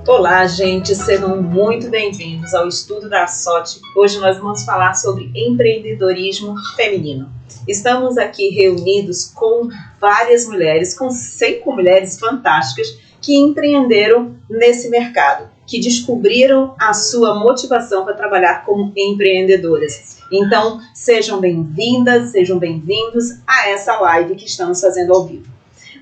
Olá, gente, sejam muito bem-vindos ao Estudo da Sorte. Hoje nós vamos falar sobre empreendedorismo feminino. Estamos aqui reunidos com várias mulheres, com 5 mulheres fantásticas que empreenderam nesse mercado, que descobriram a sua motivação para trabalhar como empreendedoras. Então, sejam bem-vindas, sejam bem-vindos a essa live que estamos fazendo ao vivo.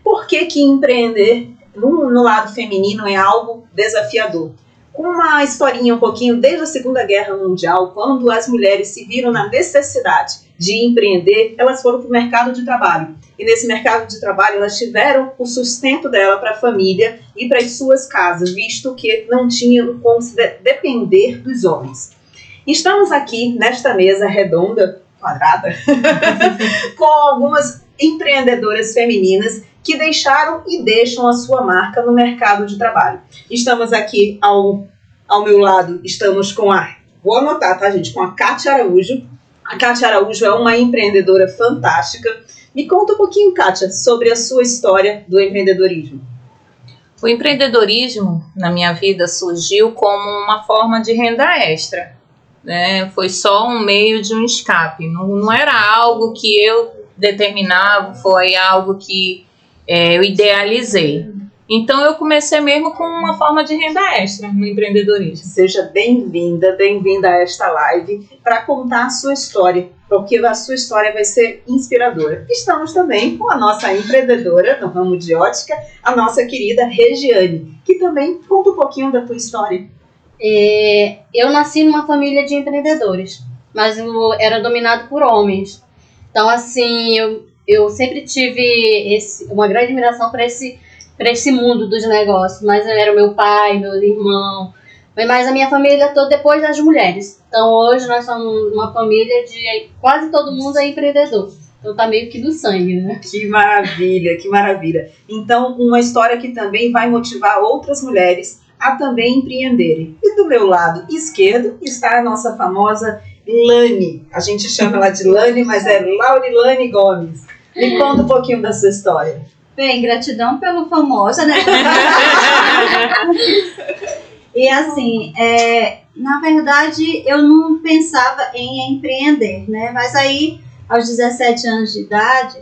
Por que empreender no lado feminino é algo desafiador? Uma historinha um pouquinho desde a Segunda Guerra Mundial, quando as mulheres se viram na necessidade de empreender, elas foram para o mercado de trabalho. E nesse mercado de trabalho elas tiveram o sustento dela para a família e para as suas casas, visto que não tinham como se depender dos homens. Estamos aqui nesta mesa redonda, quadrada, com algumas empreendedoras femininas que deixaram e deixam a sua marca no mercado de trabalho. Estamos aqui ao meu lado, estamos com vou anotar, tá, gente? Com a Kátia Araújo. A Kátia Araújo é uma empreendedora fantástica. Me conta um pouquinho, Kátia, sobre a sua história do empreendedorismo. O empreendedorismo, na minha vida, surgiu como uma forma de renda extra, né? Foi só um meio de um escape. Não era algo que eu determinava, foi algo que eu idealizei. Então eu comecei mesmo com uma forma de renda extra no empreendedorismo. Seja bem-vinda a esta live para contar a sua história, porque a sua história vai ser inspiradora. Estamos também com a nossa empreendedora no ramo de ótica, a nossa querida Regiane, que também conta um pouquinho da tua história. Eu nasci numa família de empreendedores, mas eu era dominado por homens. Então, assim, eu sempre tive uma grande admiração para esse mundo dos negócios. Mas era o meu pai, meu irmão, mas a minha família toda depois das mulheres. Então, hoje nós somos uma família de quase todo mundo é empreendedor. Então, tá meio que do sangue, né? Que maravilha, que maravilha. Então, uma história que também vai motivar outras mulheres a também empreenderem. E do meu lado esquerdo está a nossa famosa Lani. A gente chama ela de Lani, mas é Laurilane Gomes. Me conta um pouquinho da sua história. Bem, gratidão pelo famosa, né? E assim, na verdade, eu não pensava em empreender, né? Mas aí, aos 17 anos de idade,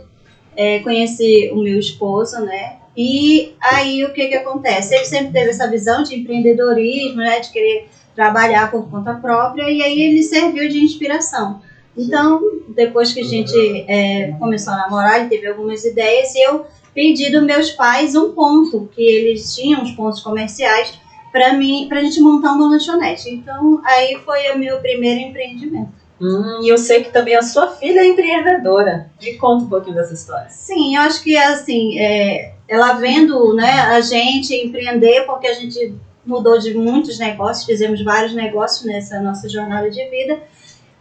conheci o meu esposo, né? E aí, o que acontece? Ele sempre teve essa visão de empreendedorismo, né? De querer trabalhar por conta própria, e aí ele serviu de inspiração. Então, depois que a gente começou a namorar, ele teve algumas ideias, e eu pedi dos meus pais um ponto, que eles tinham uns pontos comerciais, pra gente montar uma lanchonete. Então, aí foi o meu primeiro empreendimento. E eu sei que também a sua filha é empreendedora. Me conta um pouquinho dessa história. Sim, eu acho que assim, ela vendo, né, a gente empreender, porque a gente mudou de muitos negócios, fizemos vários negócios nessa nossa jornada de vida.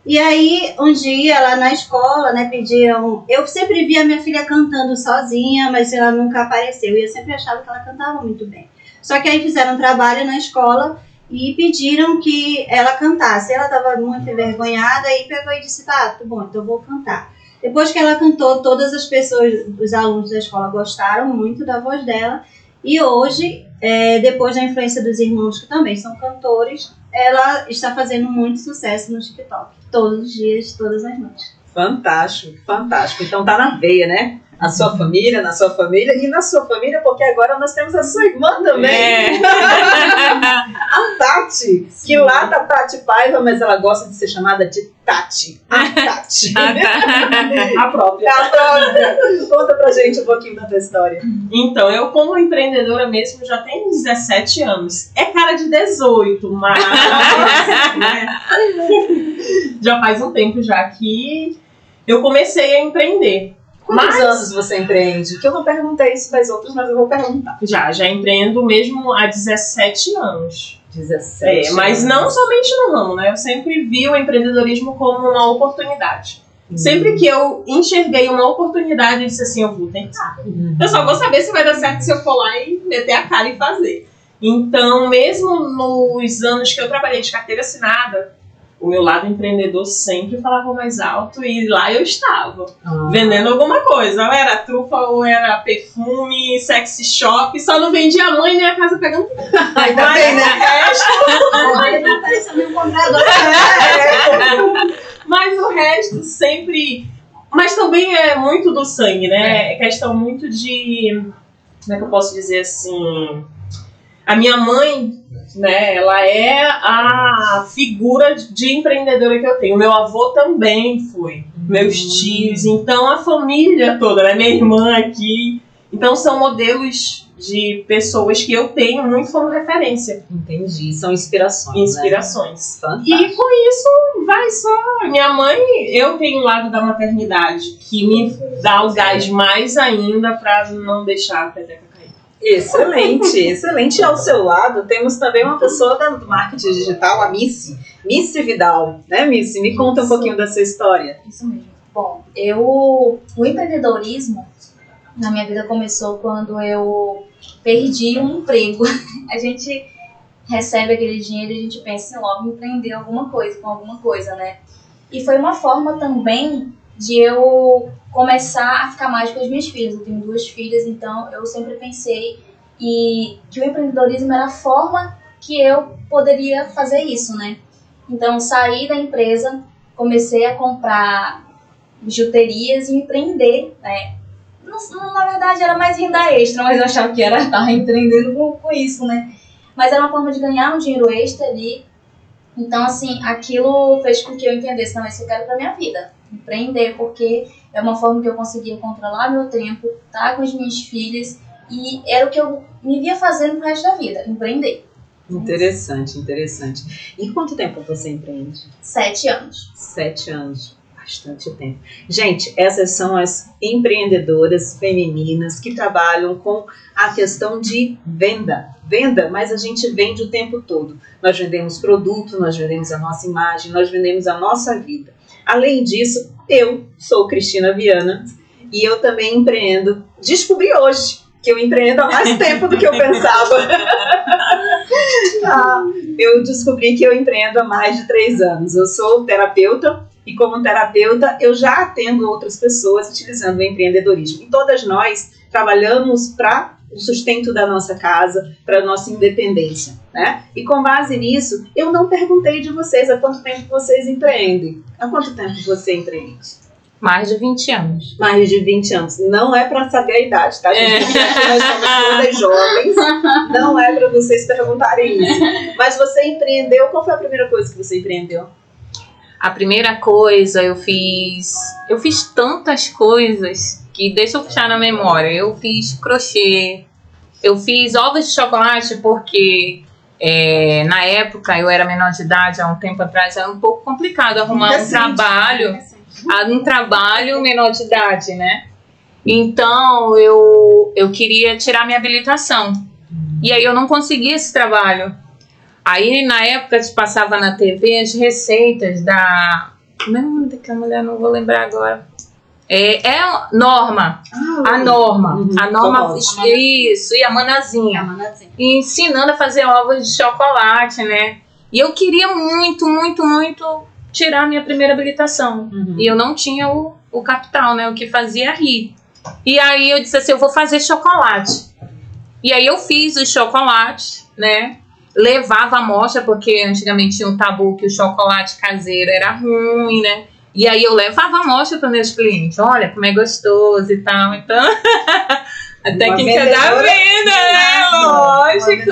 E aí, um dia, lá na escola, né, pediram... Eu sempre via minha filha cantando sozinha, mas ela nunca apareceu. E eu sempre achava que ela cantava muito bem. Só que aí fizeram um trabalho na escola e pediram que ela cantasse. Ela estava muito envergonhada e pegou e disse, tá bom, então eu vou cantar. Depois que ela cantou, todas as pessoas, os alunos da escola gostaram muito da voz dela. E hoje, depois da influência dos irmãos, que também são cantores, ela está fazendo muito sucesso no TikTok. Todos os dias, todas as noites. Fantástico, fantástico. Então tá na veia, né? A sua família, na sua família e na sua família, porque agora nós temos a sua irmã também. A Tati, que lá tá Tati Paiva, mas ela gosta de ser chamada de Tati. A Tati. A própria. Conta pra gente um pouquinho da tua história. Então, eu como empreendedora mesmo já tenho 17 anos. É cara de 18, mas né? Já faz um tempo já que eu comecei a empreender. Quantos anos você empreende? Que eu não perguntei isso para as outras, mas eu vou perguntar. Já empreendo mesmo há 17 anos. 17 mas não somente no ramo, né? Eu sempre vi o empreendedorismo como uma oportunidade. Sempre que eu enxerguei uma oportunidade, eu disse assim, eu vou tentar. Eu só vou saber se vai dar certo se eu for lá e meter a cara e fazer. Então, mesmo nos anos que eu trabalhei de carteira assinada, o meu lado empreendedor sempre falava mais alto e lá eu estava, vendendo alguma coisa. Ou era trufa, ou era perfume, sexy shop, só não vendia a mãe nem a casa pegando. Aí tá bem, né? Olha, tá parecendo um comprador. Mas o resto sempre... Mas também é muito do sangue, né? É questão muito de... Como é que eu posso dizer assim? A minha mãe, né? Ela é a figura de empreendedora que eu tenho. Meu avô também foi. Meus tios. Então, a família toda, né? Minha irmã aqui. Então, são modelos de pessoas que eu tenho muito como referência. Entendi. São inspirações. Inspirações. Né? E com isso, vai só. Minha mãe, eu tenho o lado da maternidade que me dá o gás mais ainda para não deixar a peteca cair. Excelente, excelente. E ao seu lado temos também uma pessoa do marketing digital, a Missy Vidal, né, Missy? Me conta um pouquinho da sua história. Isso mesmo. Bom, o empreendedorismo na minha vida começou quando eu perdi um emprego. A gente recebe aquele dinheiro e a gente pensa em logo empreender alguma coisa, com alguma coisa, né? E foi uma forma também de eu começar a ficar mais com as minhas filhas. Eu tenho 2 filhas, então eu sempre pensei que o empreendedorismo era a forma que eu poderia fazer isso, né? Então, saí da empresa, comecei a comprar bijuterias e empreender, né? Na verdade, era mais renda extra, mas eu achava que era estar empreendendo com isso, né? Mas era uma forma de ganhar um dinheiro extra ali. Então, assim, aquilo fez com que eu entendesse, não, isso eu quero pra minha vida. Empreender, porque é uma forma que eu conseguia controlar meu tempo, estar com as minhas filhas, e era o que eu me via fazendo pro resto da vida, empreender. Interessante, interessante. E quanto tempo você empreende? 7 anos. 7 anos. Bastante tempo. Gente, essas são as empreendedoras femininas que trabalham com a questão de venda. Venda, mas a gente vende o tempo todo. Nós vendemos produto, nós vendemos a nossa imagem, nós vendemos a nossa vida. Além disso, eu sou Cristina Viana e eu também empreendo. Descobri hoje que eu empreendo há mais tempo do que eu pensava. Eu descobri que eu empreendo há mais de 3 anos. Eu sou terapeuta. E como terapeuta, eu já atendo outras pessoas utilizando o empreendedorismo. E todas nós trabalhamos para o sustento da nossa casa, para a nossa independência, né? E com base nisso, eu não perguntei de vocês há quanto tempo vocês empreendem. Há quanto tempo você empreende? Mais de 20 anos. Mais de 20 anos. Não é para saber a idade, tá, gente? Porque aqui nós somos todas jovens. Não é para vocês perguntarem isso. Mas você empreendeu, qual foi a primeira coisa que você empreendeu? A primeira coisa, eu fiz tantas coisas que deixa eu puxar na memória. Eu fiz crochê, eu fiz ovos de chocolate porque na época eu era menor de idade, há um tempo atrás era um pouco complicado arrumar um trabalho menor de idade, né? Então eu queria tirar minha habilitação e aí eu não conseguia esse trabalho. Aí, na época, se passava na TV as receitas da... Não, daquela mulher, não vou lembrar agora. Norma. A Norma. Uhum. A Norma isso, e a Manazinha. Ensinando a fazer ovos de chocolate, né? E eu queria muito, muito, muito tirar a minha primeira habilitação. Uhum. E eu não tinha o capital, né? O que fazia rir. E aí eu disse assim, eu vou fazer chocolate. E aí eu fiz os chocolates, né? Levava a amostra, porque antigamente tinha um tabu que o chocolate caseiro era ruim, né? E aí eu levava a amostra para meus clientes. Olha como é gostoso e tal. Então, a técnica da venda, né? Lógico.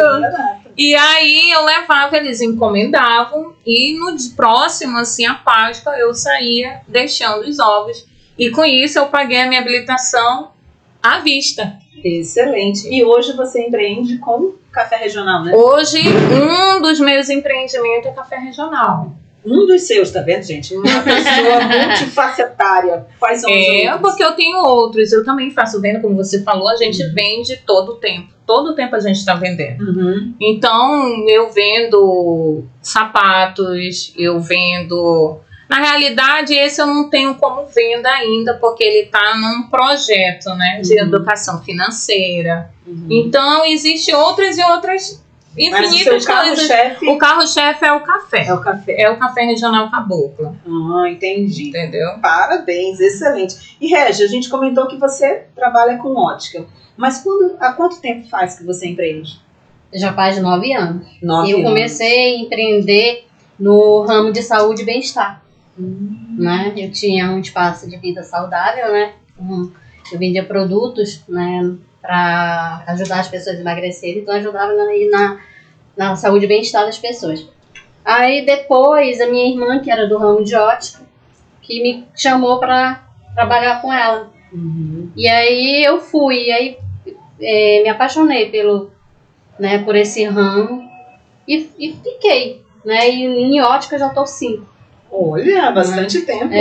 E aí eu levava, eles encomendavam. E no próximo, assim, a Páscoa, eu saía deixando os ovos. E com isso eu paguei a minha habilitação à vista. Excelente. E hoje você empreende com café regional, né? Hoje, um dos meus empreendimentos é café regional. Um dos seus, tá vendo, gente? Uma pessoa multifacetária. Quais são os outros? Porque eu tenho outros. Eu também faço venda, como você falou, a gente vende todo o tempo. Todo o tempo a gente está vendendo. Uhum. Então, eu vendo sapatos, eu vendo... Na realidade, esse eu não tenho como venda ainda, porque ele está num projeto, né, de educação financeira. Então, existem outras e outras Mas infinitas o seu coisas. carro-chefe O carro-chefe é o café. é o café. É o café regional Caboclo. Ah, entendi. Entendeu? Parabéns, excelente. E Régia, a gente comentou que você trabalha com ótica. Mas há quanto tempo faz que você empreende? Já faz 9 anos. 9 Eu anos. comecei a empreender no ramo de saúde e bem-estar. Né? Eu tinha um espaço de vida saudável, né? Eu vendia produtos, né, para ajudar as pessoas a emagrecerem, então eu ajudava na saúde e bem-estar das pessoas. Aí depois a minha irmã, que era do ramo de ótica, que me chamou para trabalhar com ela. E aí eu fui, e aí me apaixonei por esse ramo e fiquei. Né? E em ótica eu já estou 5. Olha, há bastante tempo.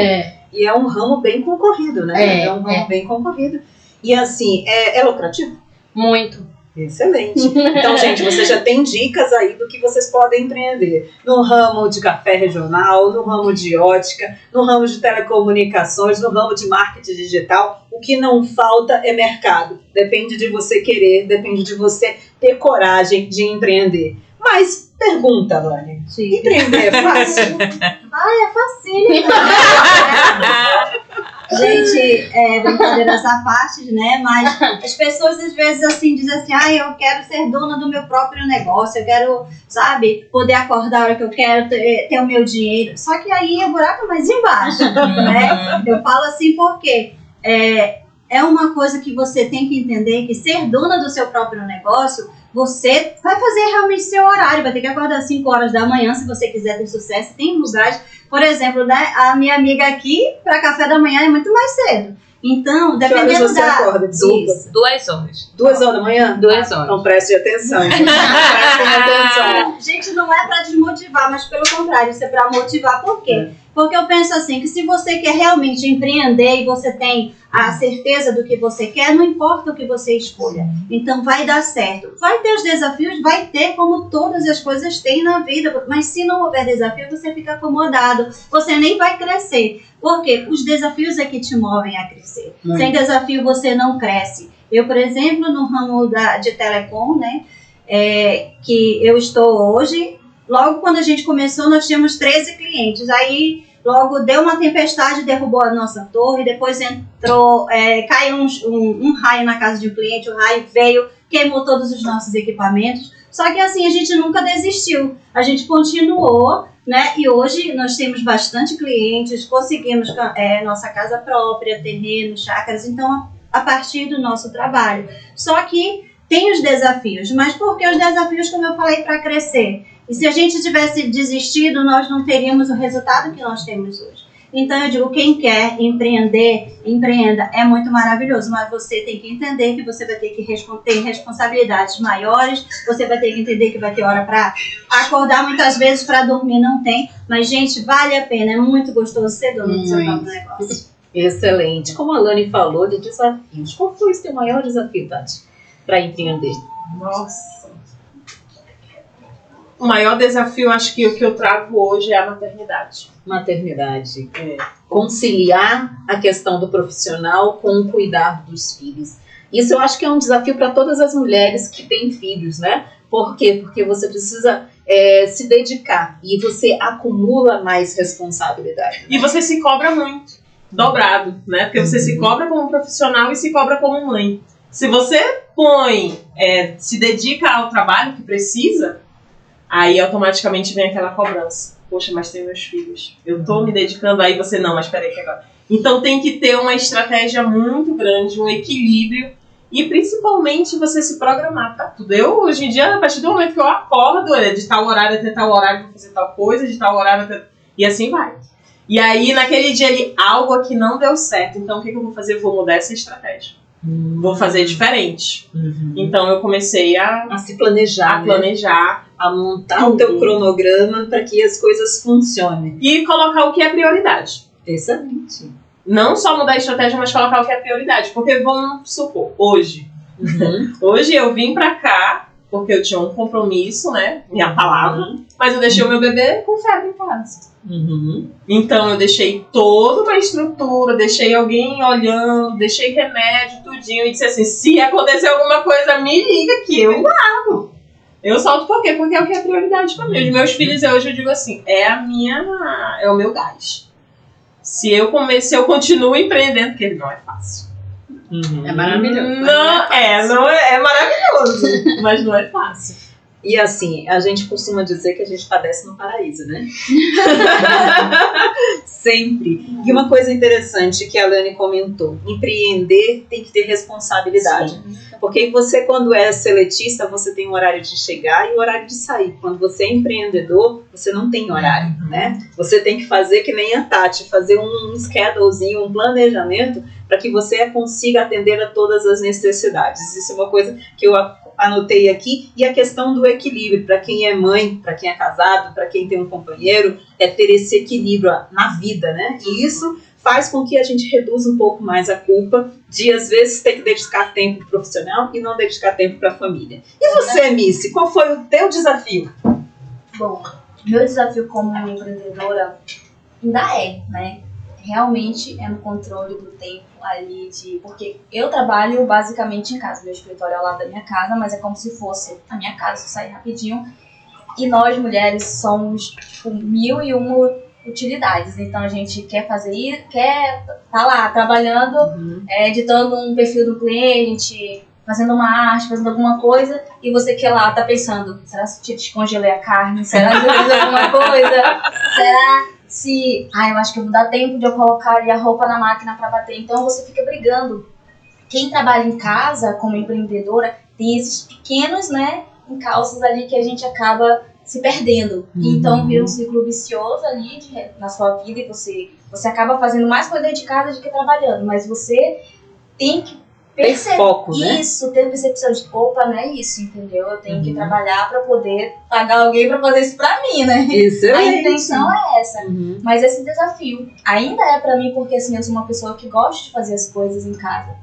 E é um ramo bem concorrido, né? É um ramo bem concorrido. E assim, é lucrativo? Muito. Excelente. Então, gente, você já tem dicas aí do que vocês podem empreender. No ramo de café regional, no ramo de ótica, no ramo de telecomunicações, no ramo de marketing digital. O que não falta é mercado. Depende de você querer, depende de você ter coragem de empreender. Mas, pergunta, Lani. Empreender é fácil? É facílimo. Gente, brincadeiras à parte, né? Mas as pessoas às vezes assim dizem assim, eu quero ser dona do meu próprio negócio, eu quero, sabe, poder acordar a hora que eu quero, ter o meu dinheiro. Só que aí o buraco é mais embaixo, né? Eu falo assim porque é uma coisa que você tem que entender, que ser dona do seu próprio negócio, você vai fazer realmente seu horário, vai ter que acordar às 5 horas da manhã se você quiser ter sucesso. Tem lugares, por exemplo, né, a minha amiga aqui, para café da manhã é muito mais cedo. Então, dependendo que horas você acorda? Desculpa. 2 horas. 2 horas da manhã? 2 horas. Então preste atenção. Prestem atenção. Gente, não é para desmotivar, mas pelo contrário, isso é para motivar. Por quê? Porque eu penso assim, que se você quer realmente empreender e você tem a certeza do que você quer, não importa o que você escolha. Então vai dar certo. Vai ter os desafios, vai ter, como todas as coisas têm na vida, mas se não houver desafio, você fica acomodado, você nem vai crescer. Porque os desafios é que te movem a crescer. Sem desafio você não cresce. Eu, por exemplo, no ramo de telecom, né, que eu estou hoje, logo quando a gente começou, nós tínhamos 13 clientes. Aí, logo deu uma tempestade, derrubou a nossa torre. Depois entrou, caiu um raio na casa de um cliente. O raio veio, queimou todos os nossos equipamentos. Só que assim, a gente nunca desistiu. A gente continuou, né? E hoje nós temos bastante clientes, conseguimos nossa casa própria, terreno, chácaras. Então, a partir do nosso trabalho. Só que tem os desafios. Mas por que os desafios, como eu falei, para crescer? E se a gente tivesse desistido, nós não teríamos o resultado que nós temos hoje. Então eu digo, quem quer empreender, empreenda. É muito maravilhoso, mas você tem que entender que você vai ter que ter responsabilidades maiores, você vai ter que entender que vai ter hora para acordar, muitas vezes para dormir não tem. Mas, gente, vale a pena, é muito gostoso ser dono do seu próprio negócio. Excelente. Como a Lani falou de desafios, qual foi o seu maior desafio, Tati, para empreender? Nossa. O maior desafio, acho que o que eu trago hoje é a maternidade. Maternidade. Conciliar a questão do profissional com o cuidado dos filhos. Isso eu acho que é um desafio para todas as mulheres que têm filhos, né? Por quê? Porque você precisa se dedicar e você acumula mais responsabilidade. E você se cobra muito, dobrado, né? Porque você se cobra como profissional e se cobra como mãe. Se você se dedica ao trabalho que precisa, aí automaticamente vem aquela cobrança. Poxa, mas tem meus filhos. Eu tô me dedicando, aí você não, mas peraí que agora. Então tem que ter uma estratégia muito grande, um equilíbrio e principalmente você se programar pra tudo. Eu, hoje em dia, a partir do momento que eu acordo, de tal horário até tal horário pra fazer tal coisa, de tal horário até... E assim vai. E aí, naquele dia ali, algo aqui não deu certo. Então, o que eu vou fazer? Eu vou mudar essa estratégia. Vou fazer diferente. Então eu comecei a se planejar, a montar o teu cronograma para que as coisas funcionem e colocar o que é prioridade. Excelente. Não só mudar a estratégia, mas colocar o que é prioridade. Porque vamos supor, hoje eu vim pra cá porque eu tinha um compromisso, né? Minha palavra. Mas eu deixei o meu bebê com febre em casa. Então eu deixei toda uma estrutura, deixei alguém olhando, deixei remédio, tudinho, e disse assim, se acontecer alguma coisa, me liga que eu largo. Eu solto por quê? Porque é o que é prioridade pra mim. Os meus filhos, hoje eu digo assim, é o meu gás. Se eu continuo empreendendo, porque não é fácil. É maravilhoso. Não é maravilhoso, mas não é fácil. E assim, a gente costuma dizer que a gente padece no paraíso, né? Sempre. E uma coisa interessante que a Lani comentou, empreender tem que ter responsabilidade. Sim. Porque você, quando é seletista, você tem um horário de chegar e um horário de sair. Quando você é empreendedor, você não tem horário, né? Você tem que fazer que nem a Tati, fazer um schedulezinho, um planejamento, para que você consiga atender a todas as necessidades. Isso é uma coisa que eu anotei aqui. E a questão do equilíbrio, para quem é mãe, para quem é casado, para quem tem um companheiro, é ter esse equilíbrio na vida, né? E isso faz com que a gente reduza um pouco mais a culpa de, às vezes, ter que dedicar tempo pro profissional e não dedicar tempo para a família. E você, Missy, qual foi o teu desafio? Bom, meu desafio como empreendedora ainda né? Realmente é no controle do tempo ali, porque eu trabalho basicamente em casa. Meu escritório é ao lado da minha casa, mas é como se fosse a minha casa, se eu sair rapidinho. E nós, mulheres, somos, tipo, 1001 utilidades. Então, a gente quer tá lá, trabalhando, editando um perfil do cliente, fazendo uma arte, fazendo alguma coisa, e você que lá tá pensando, será que eu descongelei a carne? Será que eu fiz alguma coisa? Será se... eu acho que não dá tempo de eu colocar ali a roupa na máquina para bater. Então, você fica brigando. Quem trabalha em casa, como empreendedora, tem esses pequenos, encalços ali que a gente acaba se perdendo. Então, vira um ciclo vicioso ali na sua vida e você acaba fazendo mais coisa de casa do que trabalhando. Mas você tem que ter foco, né? Isso, ter percepção de, opa, não é isso, entendeu? Eu tenho que trabalhar para poder pagar alguém para fazer isso para mim, né? Isso, a intenção é essa. Mas esse desafio ainda é para mim, porque assim, eu sou uma pessoa que gosta de fazer as coisas em casa.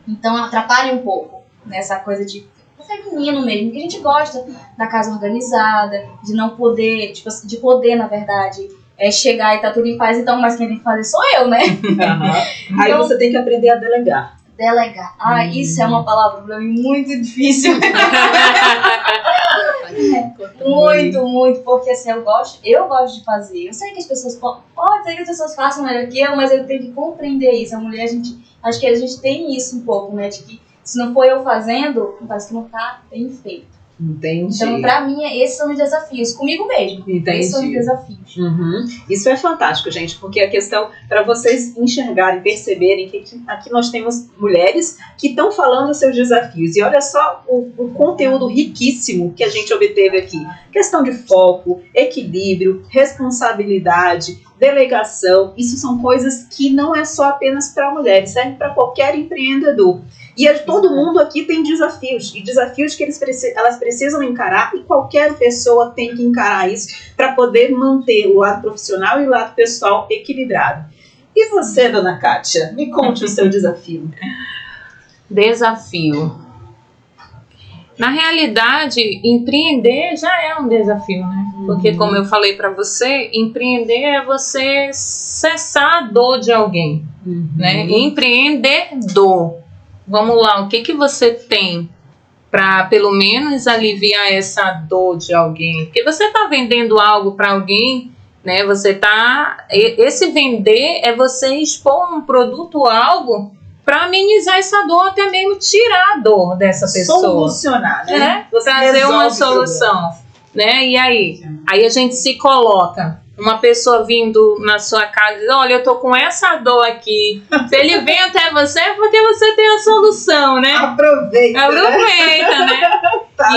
Então, atrapalha um pouco nessa coisa de feminino mesmo, que a gente gosta da casa organizada, de não poder, de poder, na verdade, chegar e tá tudo em paz, então, mas quem tem que fazer sou eu, né? Então, aí você tem que aprender a delegar. Delegar. Isso é uma palavra pra mim muito difícil. Muito, porque assim, eu gosto de fazer. Eu sei que as pessoas pode ser que as pessoas façam melhor que eu, mas eu tenho que compreender isso. A mulher, acho que a gente tem isso um pouco, né? De que se não for eu fazendo, parece que não tá bem feito. Entendi. Então, pra mim, esses são os desafios. Comigo mesmo. Entendi. Esses são os desafios. Isso é fantástico, gente, porque a questão, para vocês enxergarem, perceberem que aqui nós temos mulheres que estão falando os seus desafios. E olha só o conteúdo riquíssimo que a gente obteve aqui. Questão de foco, equilíbrio, responsabilidade, delegação. Isso são coisas que não é só apenas para mulheres, serve para qualquer empreendedor. E todo mundo aqui tem desafios, e desafios que elas precisam encarar, e qualquer pessoa tem que encarar isso para poder manter o lado profissional e o lado pessoal equilibrado. E você, dona Kátia, me conte o seu desafio. Desafio. Na realidade, empreender já é um desafio, né? Porque, como eu falei para você, empreender é você cessar a dor de alguém, né? Empreendedor. Vamos lá, o que você tem para pelo menos aliviar essa dor de alguém? Porque você está vendendo algo para alguém, né? Esse vender é você expor um produto ou algo para amenizar essa dor, até mesmo tirar a dor dessa pessoa. Solucionar, né? Trazer uma solução, né? E aí a gente se coloca. Uma pessoa vindo na sua casa e diz, olha, eu tô com essa dor aqui. Se ele vem até você é porque você tem a solução, né? Aproveita, né?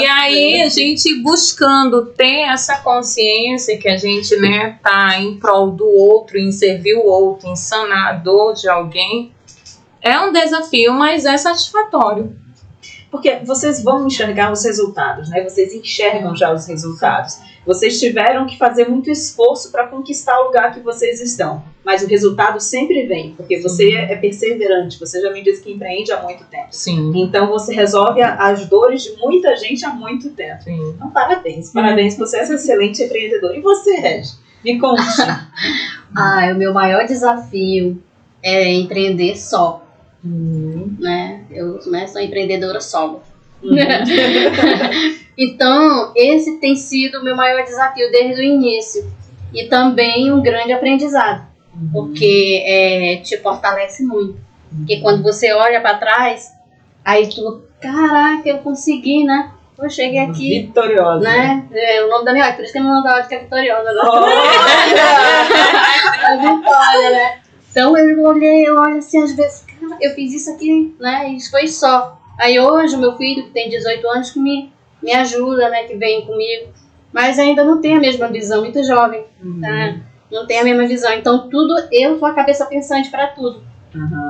E aí a gente buscando ter essa consciência que a gente, né, tá em prol do outro, em servir o outro, em sanar a dor de alguém. É um desafio, mas é satisfatório. Porque vocês vão enxergar os resultados, né? Vocês enxergam já os resultados. Vocês tiveram que fazer muito esforço para conquistar o lugar que vocês estão. Mas o resultado sempre vem, porque você é perseverante. Você já me disse que empreende há muito tempo. Sim. Então você resolve as dores de muita gente há muito tempo. Sim. Então parabéns, você é essa excelente empreendedora. E você, Regi? Me conte. O meu maior desafio é empreender só. Né? Eu sou empreendedora solo. Então, esse tem sido o meu maior desafio desde o início. E também um grande aprendizado, porque te fortalece muito. Porque quando você olha para trás, aí tu, caraca, eu consegui, né? Eu cheguei aqui. Vitoriosa. Né? O nome da minha por isso que meu nome da ótica é Vitoriosa. Né? A Vitória, né? Então eu olho assim, às vezes, cara, eu fiz isso aqui, né? Isso foi só. Aí hoje o meu filho, que tem 18 anos, que me ajuda, né? Que vem comigo. Mas ainda não tem a mesma visão, muito jovem, tá? Não tem a mesma visão. Então tudo, eu sou a cabeça pensante para tudo.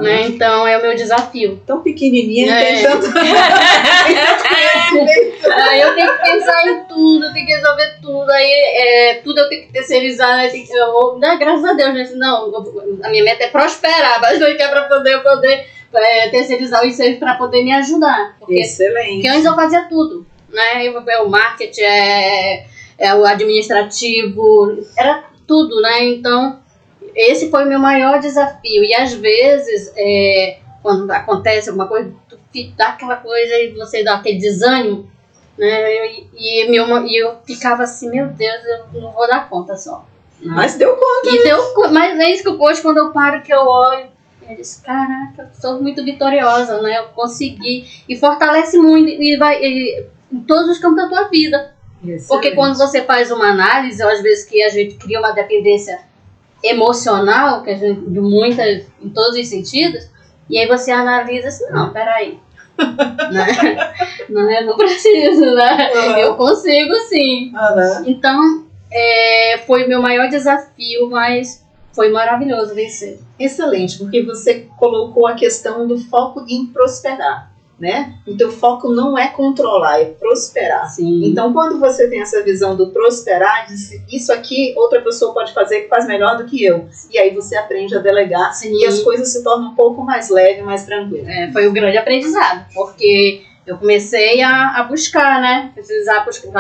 Né? Então é o meu desafio. Tão pequenininha, tem tanto. Aí eu tenho que pensar em tudo, eu tenho que resolver tudo. Aí tudo eu tenho que terceirizar, né? Graças a Deus, né? Não, a minha meta é prosperar, mas não quer para poder terceirizar os serviços para poder me ajudar. Excelente. Porque antes eu fazia tudo, né? O marketing, o administrativo, era tudo, né? Então esse foi o meu maior desafio. E às vezes, quando acontece alguma coisa, tu dá aquela coisa e você dá aquele desânimo, né? E eu ficava assim, meu Deus, eu não vou dar conta só. Mas deu conta. Mas é isso que hoje, quando eu paro, que eu olho, eu disse, caraca, eu sou muito vitoriosa, né? Eu consegui. E fortalece muito em todos os campos da tua vida. Excelente. Porque quando você faz uma análise, às vezes que a gente cria uma dependência emocional, que a gente, em todos os sentidos, e aí você analisa assim, não, peraí, né? Não preciso, né? Eu consigo sim. Então, foi o meu maior desafio, mas foi maravilhoso vencer. Excelente, porque você colocou a questão do foco em prosperar, né? O teu foco não é controlar, é prosperar. Sim. Então, quando você tem essa visão do prosperar, isso aqui outra pessoa pode fazer que faz melhor do que eu. E aí você aprende a delegar. Sim. E as coisas se tornam um pouco mais leves, mais tranquilas. Foi um grande aprendizado, porque eu comecei a buscar, né?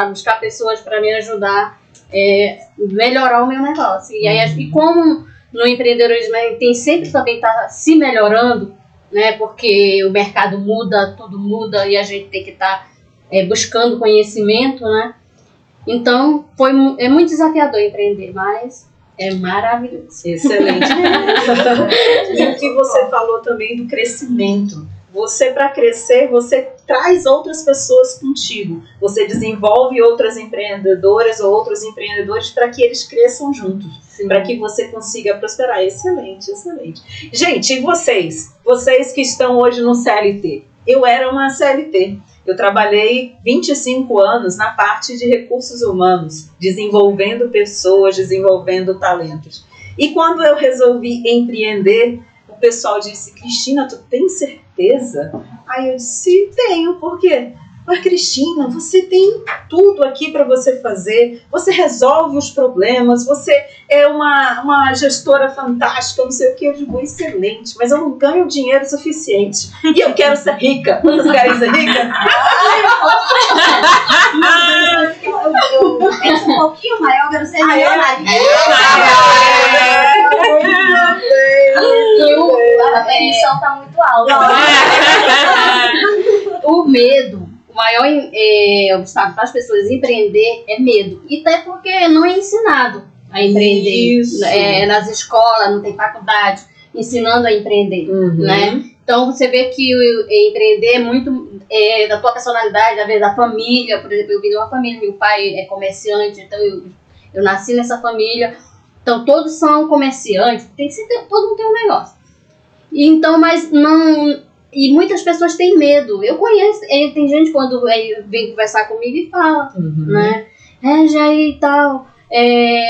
Buscar pessoas para me ajudar melhorar o meu negócio. E aí, e como no empreendedorismo tem sempre também tá se melhorando, né? Porque o mercado muda, tudo muda e a gente tem que estar buscando conhecimento, né? Então é muito desafiador empreender, mas é maravilhoso. Excelente. E o que você falou também do crescimento. Você, para crescer, você traz outras pessoas contigo. Você desenvolve outras empreendedoras ou outros empreendedores para que eles cresçam juntos. Para que você consiga prosperar. Excelente, excelente. Gente, e vocês? Vocês que estão hoje no CLT. Eu era uma CLT. Eu trabalhei 25 anos na parte de recursos humanos, desenvolvendo pessoas, desenvolvendo talentos. E quando eu resolvi empreender, o pessoal disse, Cristina, tu tem certeza? Aí eu disse, tenho, por quê? Mas Cristina, você tem tudo aqui para você fazer, você resolve os problemas, você é uma gestora fantástica, não sei o que, eu digo, excelente, mas eu não ganho dinheiro suficiente e eu quero ser rica. Vocês querem ser rica? Eu penso um pouquinho maior, eu quero ser milionária. A permissão tá muito alta. O medo, o maior obstáculo para as pessoas empreender é medo. E até porque não é ensinado a empreender. Nas escolas, não tem faculdade ensinando a empreender, né? Então você vê que empreender é muito da tua personalidade, às vezes da família. Por exemplo, eu vim de uma família, meu pai é comerciante, então eu nasci nessa família. Então todos são comerciantes, todo mundo tem um negócio. Então, mas não... E muitas pessoas têm medo. Eu conheço, tem gente quando vem conversar comigo e fala, né? Jair e tal,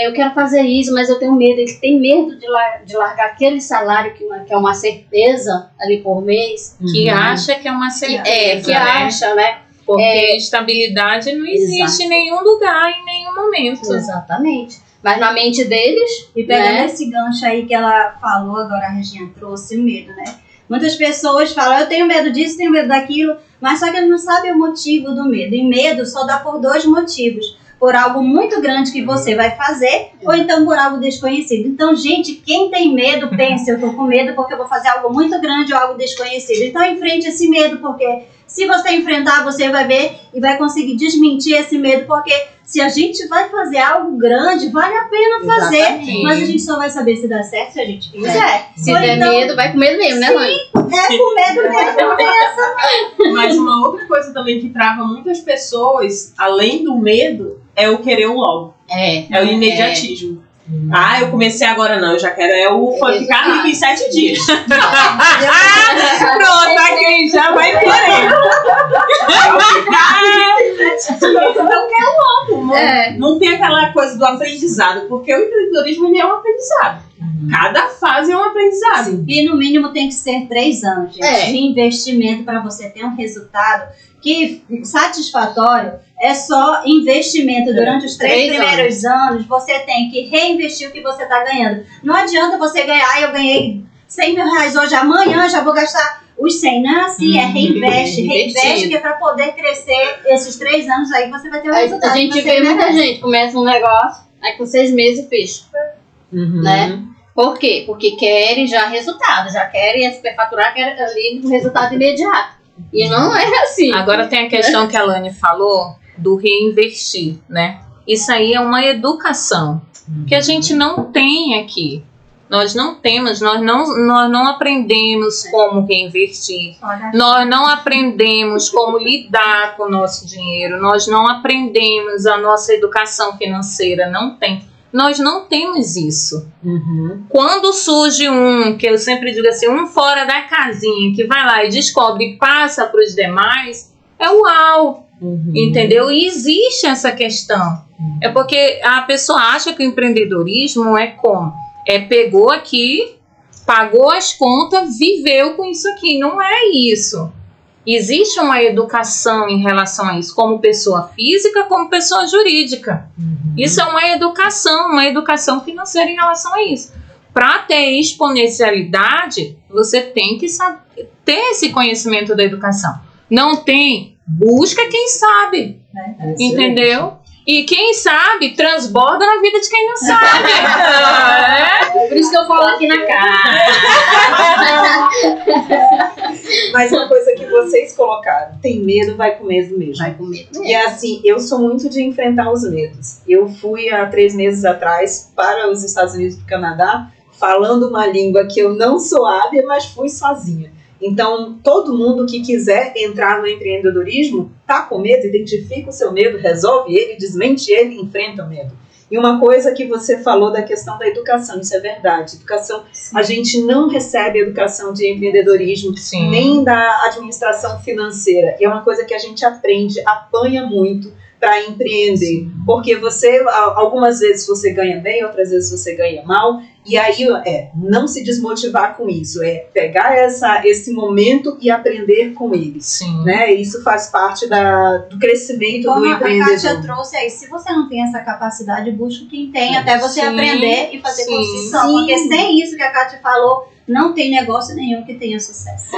eu quero fazer isso, mas eu tenho medo. Ele tem medo de largar aquele salário que é uma certeza ali por mês. Que acha que é uma certeza. Que acha, né? Porque estabilidade não existe em nenhum lugar, em nenhum momento. Exatamente. Mas na mente deles... E pegando esse gancho aí que ela falou, agora a Regina trouxe o medo, né? Muitas pessoas falam, eu tenho medo disso, tenho medo daquilo, mas só que eles não sabem o motivo do medo. E medo só dá por dois motivos. Por algo muito grande que você vai fazer, ou então por algo desconhecido. Então, gente, quem tem medo, pensa, eu tô com medo porque eu vou fazer algo muito grande ou algo desconhecido. Então, enfrente esse medo, porque Se você enfrentar, você vai ver e vai conseguir desmentir esse medo, porque se a gente vai fazer algo grande, vale a pena fazer. Exatamente. Mas a gente só vai saber se dá certo se a gente fizer. Se Ou der então, medo, vai com medo mesmo, né, mãe? é com medo mesmo, não tem essa. Mas uma outra coisa também que trava muitas pessoas, além do medo, é o querer o logo. É o imediatismo. Ah, eu comecei agora não, eu já quero ficar rico em 7 dias. Pronto, aqui já vai querer. Não quer logo. Não tem aquela coisa do aprendizado, porque o empreendedorismo ele é um aprendizado. Cada fase é um aprendizado. Sim. E no mínimo tem que ser 3 anos, gente, de investimento para você ter um resultado que satisfatório. É só investimento durante os 3 primeiros anos. Você tem que reinvestir o que você está ganhando. Não adianta você ganhar, eu ganhei 100 mil reais hoje, amanhã já vou gastar os 100. Não é assim, reinveste, que é para poder crescer esses 3 anos aí você vai ter um resultado. A gente vê muita gente começa um negócio, aí com 6 meses fecha, né? Por quê? Porque querem já resultado, já querem superfaturar, querem ali um resultado imediato. E não é assim. Agora tem a questão que a Lani falou do reinvestir, né? Isso aí é uma educação que a gente não tem aqui. Nós não temos, nós não aprendemos como reinvestir. Nós não aprendemos como lidar com o nosso dinheiro. Nós não aprendemos a nossa educação financeira. Não tem. Nós não temos isso. Quando surge que eu sempre digo assim, um fora da casinha, que vai lá e descobre e passa para os demais, é uau! Entendeu? E existe essa questão. É porque a pessoa acha que o empreendedorismo é como? Pegou aqui, pagou as contas, viveu com isso aqui. Não é isso. Existe uma educação em relação a isso, como pessoa física, como pessoa jurídica. Isso é uma educação financeira em relação a isso. Para ter exponencialidade, você tem que ter esse conhecimento da educação. Não tem? Busca quem sabe. Entendeu? E quem sabe transborda na vida de quem não sabe. Por isso que eu falo aqui na cara. Mas uma coisa que vocês colocaram, tem medo, vai com medo mesmo. Vai com medo. E assim, eu sou muito de enfrentar os medos. Eu fui há 3 meses atrás para os Estados Unidos e Canadá, falando uma língua que eu não sou hábil, mas fui sozinha. Então, todo mundo que quiser entrar no empreendedorismo, tá com medo, identifica o seu medo, resolve ele, desmente ele, enfrenta o medo. E uma coisa que você falou da questão da educação, isso é verdade. Educação, a gente não recebe educação de empreendedorismo, nem da administração financeira. E é uma coisa que a gente aprende, apanha muito para empreender. Porque algumas vezes você ganha bem, outras vezes você ganha mal. E aí não se desmotivar com isso, pegar esse momento e aprender com ele. Né? Isso faz parte do crescimento do empreendedor. Como a Kátia trouxe aí, se você não tem essa capacidade, busca quem tem, até você aprender e fazer por porque sem isso que a Kátia falou, não tem negócio nenhum que tenha sucesso.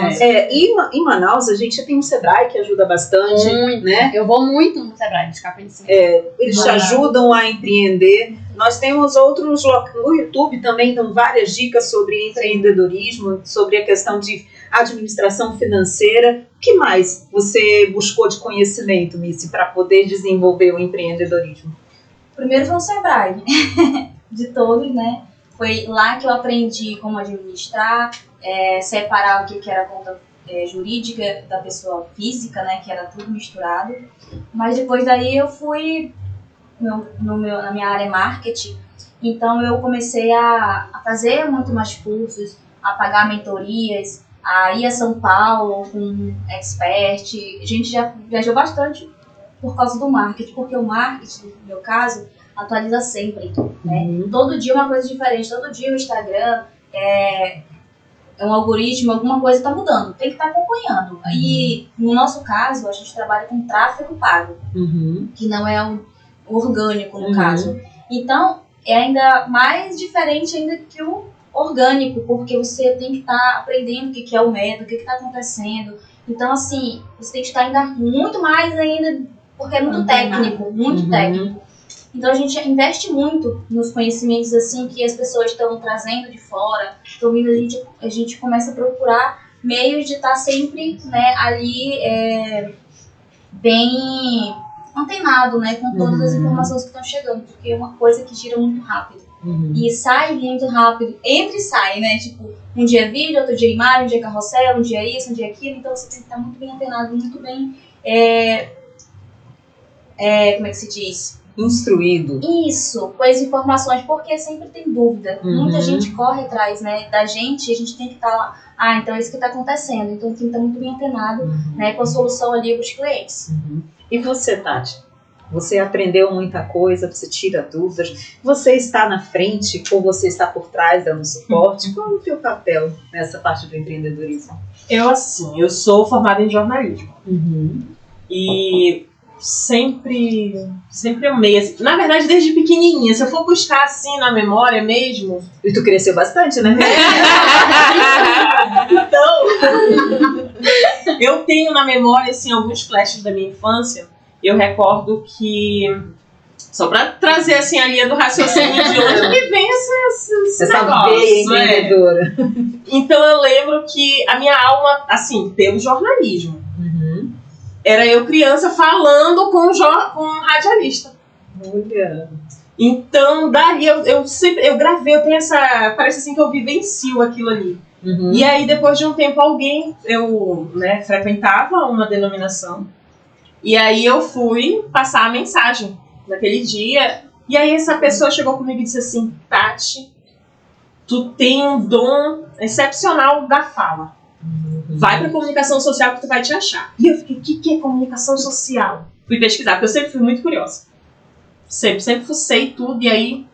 E em Manaus a gente tem um Sebrae que ajuda bastante. Né? Eu vou muito no Sebrae de Capinci. Eles te ajudam a empreender. Nós temos outros no YouTube também, dão várias dicas sobre empreendedorismo, sobre a questão de administração financeira. O que mais você buscou de conhecimento, Missy, para poder desenvolver o empreendedorismo? Primeiro foi o Sebrae, de todos, né? Foi lá que eu aprendi como administrar, separar o que era a conta jurídica da pessoa física, né? Que era tudo misturado. Mas depois daí eu fui na minha área marketing, então eu comecei a fazer muito mais cursos, a pagar mentorias, a ir a São Paulo com expert. A gente já viajou bastante por causa do marketing, porque o marketing, no meu caso, atualiza sempre, né? Todo dia uma coisa diferente, todo dia o Instagram é um algoritmo, alguma coisa está mudando, tem que estar acompanhando. E no nosso caso, a gente trabalha com tráfego pago, que não é o orgânico no caso. Então, é ainda mais diferente ainda que o orgânico, porque você tem que estar aprendendo o que é o método, o que está acontecendo. Então, assim, você tem que estar ainda muito mais ainda, porque é muito técnico, muito técnico. Então, a gente investe muito nos conhecimentos assim que as pessoas estão trazendo de fora. Então, a gente começa a procurar meios de estar sempre, né, ali bem antenado, né, com todas as informações que estão chegando, porque é uma coisa que gira muito rápido. E sai muito rápido, entra e sai, né? Tipo, um dia vídeo, outro dia imagem, um dia carrossel, um dia isso, um dia aquilo. Então você tem que estar muito bem antenado, muito bem. Como é que se diz? Instruído. Isso, com as informações, porque sempre tem dúvida. Muita gente corre atrás, né, da gente, e a gente tem que estar lá. Ah, então é isso que está acontecendo. Então tem que estar muito bem antenado, né, com a solução ali para os clientes. E você, Tati? Você aprendeu muita coisa, você tira dúvidas, você está na frente ou você está por trás dando suporte? Qual é o teu papel nessa parte do empreendedorismo? Eu sou formada em jornalismo. E sempre amei, assim, na verdade desde pequenininha, se eu for buscar assim na memória mesmo... E tu cresceu bastante, né? Então, eu tenho na memória assim, alguns flashes da minha infância. Eu recordo que, só para trazer assim, a linha do raciocínio de onde que vem esse essa negócio, veia empreendedora. Então eu lembro que a minha alma, assim, pelo jornalismo, era eu criança falando com um radialista. Olha. Então dali eu gravei, eu tenho essa, parece assim que eu vivencio aquilo ali. E aí depois de um tempo eu frequentava uma denominação. E aí eu fui passar a mensagem naquele dia. E aí essa pessoa chegou comigo e disse assim: Tati, tu tem um dom excepcional da fala. Vai pra comunicação social que tu vai te achar. E eu fiquei, o que é comunicação social? Fui pesquisar, porque eu sempre fui muito curiosa. Sempre fucei tudo. E aí,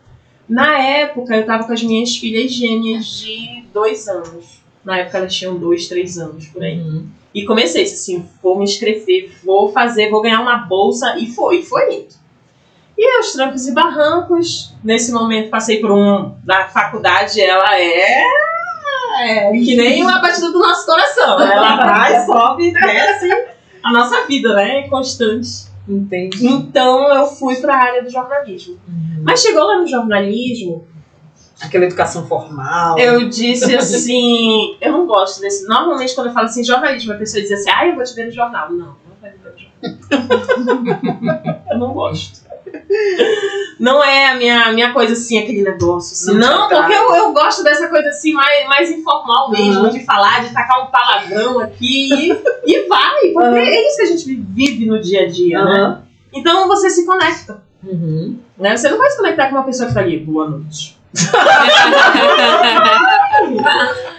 na época, eu tava com as minhas filhas gêmeas de 2 anos. Na época elas tinham 2, 3 anos, por aí. E comecei assim, vou me inscrever, vou ganhar uma bolsa, e foi indo. E aos trancos e barrancos, nesse momento passei por na faculdade, ela é que nem uma batida do nosso coração, ela vai, sobe, desce, a nossa vida, né, é constante. Entendi. Então eu fui para a área do jornalismo. Mas chegou lá no jornalismo, aquela educação formal. Eu disse assim, eu não gosto desse. Normalmente quando eu falo assim, jornalismo, a pessoa diz assim, eu vou te ver no jornal. Não vai me ver no jornal. Eu não gosto. Não é a minha coisa assim, aquele negócio. Assim. Não, porque eu gosto dessa coisa assim, mais informal mesmo, de falar, de tacar um palavrão aqui e vai. Porque é isso que a gente vive no dia a dia, né? Então você se conecta. Né? Você não vai se conectar com uma pessoa que tá ali, boa noite.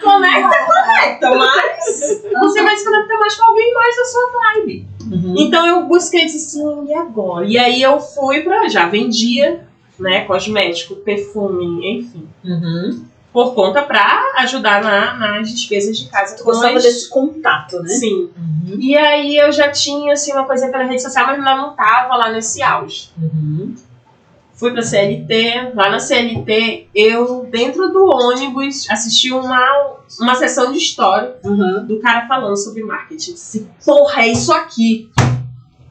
Conecta, mas você vai se conectar mais com alguém mais da sua vibe. Então eu busquei assim, e agora? E aí eu fui já vendia, né, cosmético, perfume, enfim. Por conta pra ajudar nas despesas de casa. Tu gostava desse contato, né? Sim. E aí eu já tinha assim, uma coisa pela rede social, mas não tava lá nesse auge. Fui pra CLT, lá na CLT, eu, dentro do ônibus, assisti uma sessão de história do cara falando sobre marketing. Disse, porra, é isso aqui.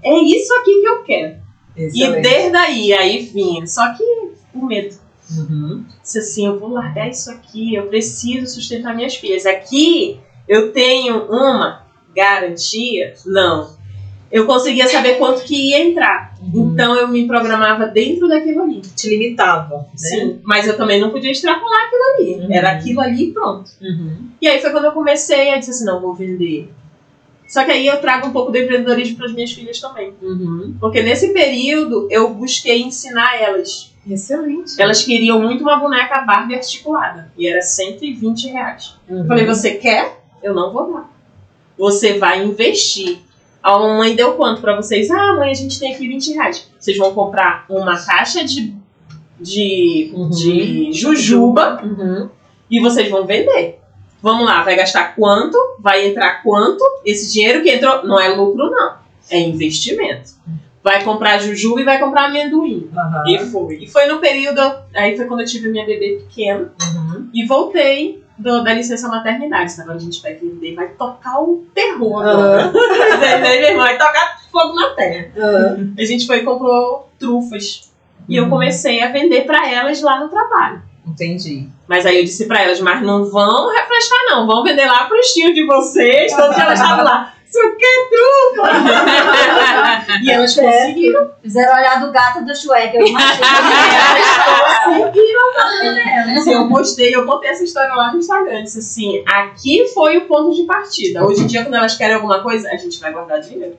É isso aqui que eu quero. Excelente. E desde aí vinha. Só que o medo. Disse assim, eu vou largar isso aqui, eu preciso sustentar minhas filhas. Aqui eu tenho uma garantia? Não. Eu conseguia saber quanto que ia entrar. Então eu me programava dentro daquilo ali. Te limitava, né? Sim, mas eu também não podia extrapolar aquilo ali. Era aquilo ali e pronto. E aí foi quando eu comecei a dizer assim, não, vou vender. Só que aí eu trago um pouco do empreendedorismo para as minhas filhas também. Porque nesse período eu busquei ensinar elas. Excelente. Elas queriam muito uma boneca Barbie articulada. E era R$120. Eu falei, você quer? Eu não vou dar. Você vai investir. A mãe deu quanto pra vocês? Mãe, a gente tem aqui R$20. Vocês vão comprar uma caixa de jujuba e vocês vão vender. Vamos lá, vai gastar quanto? Vai entrar quanto? Esse dinheiro que entrou não é lucro, não. É investimento. Vai comprar jujuba e vai comprar amendoim. E foi no período... Aí foi quando eu tive a minha bebê pequena. E voltei da licença maternidade. Agora a gente vai vender e vai tocar o terror. Meu irmão, vai tocar fogo na terra. A gente foi e comprou trufas. E eu comecei a vender para elas lá no trabalho. Entendi. Mas aí eu disse pra elas, mas não vão refrescar não, vão vender lá pros tios de vocês, todos elas estavam lá. Isso aqui é truco! E elas conseguiram. Fizeram olhar do gato do Shrek, eu imagino. Assim, eu contei essa história lá no Instagram. Disse assim, aqui foi o ponto de partida. Hoje em dia, quando elas querem alguma coisa, a gente vai guardar dinheiro.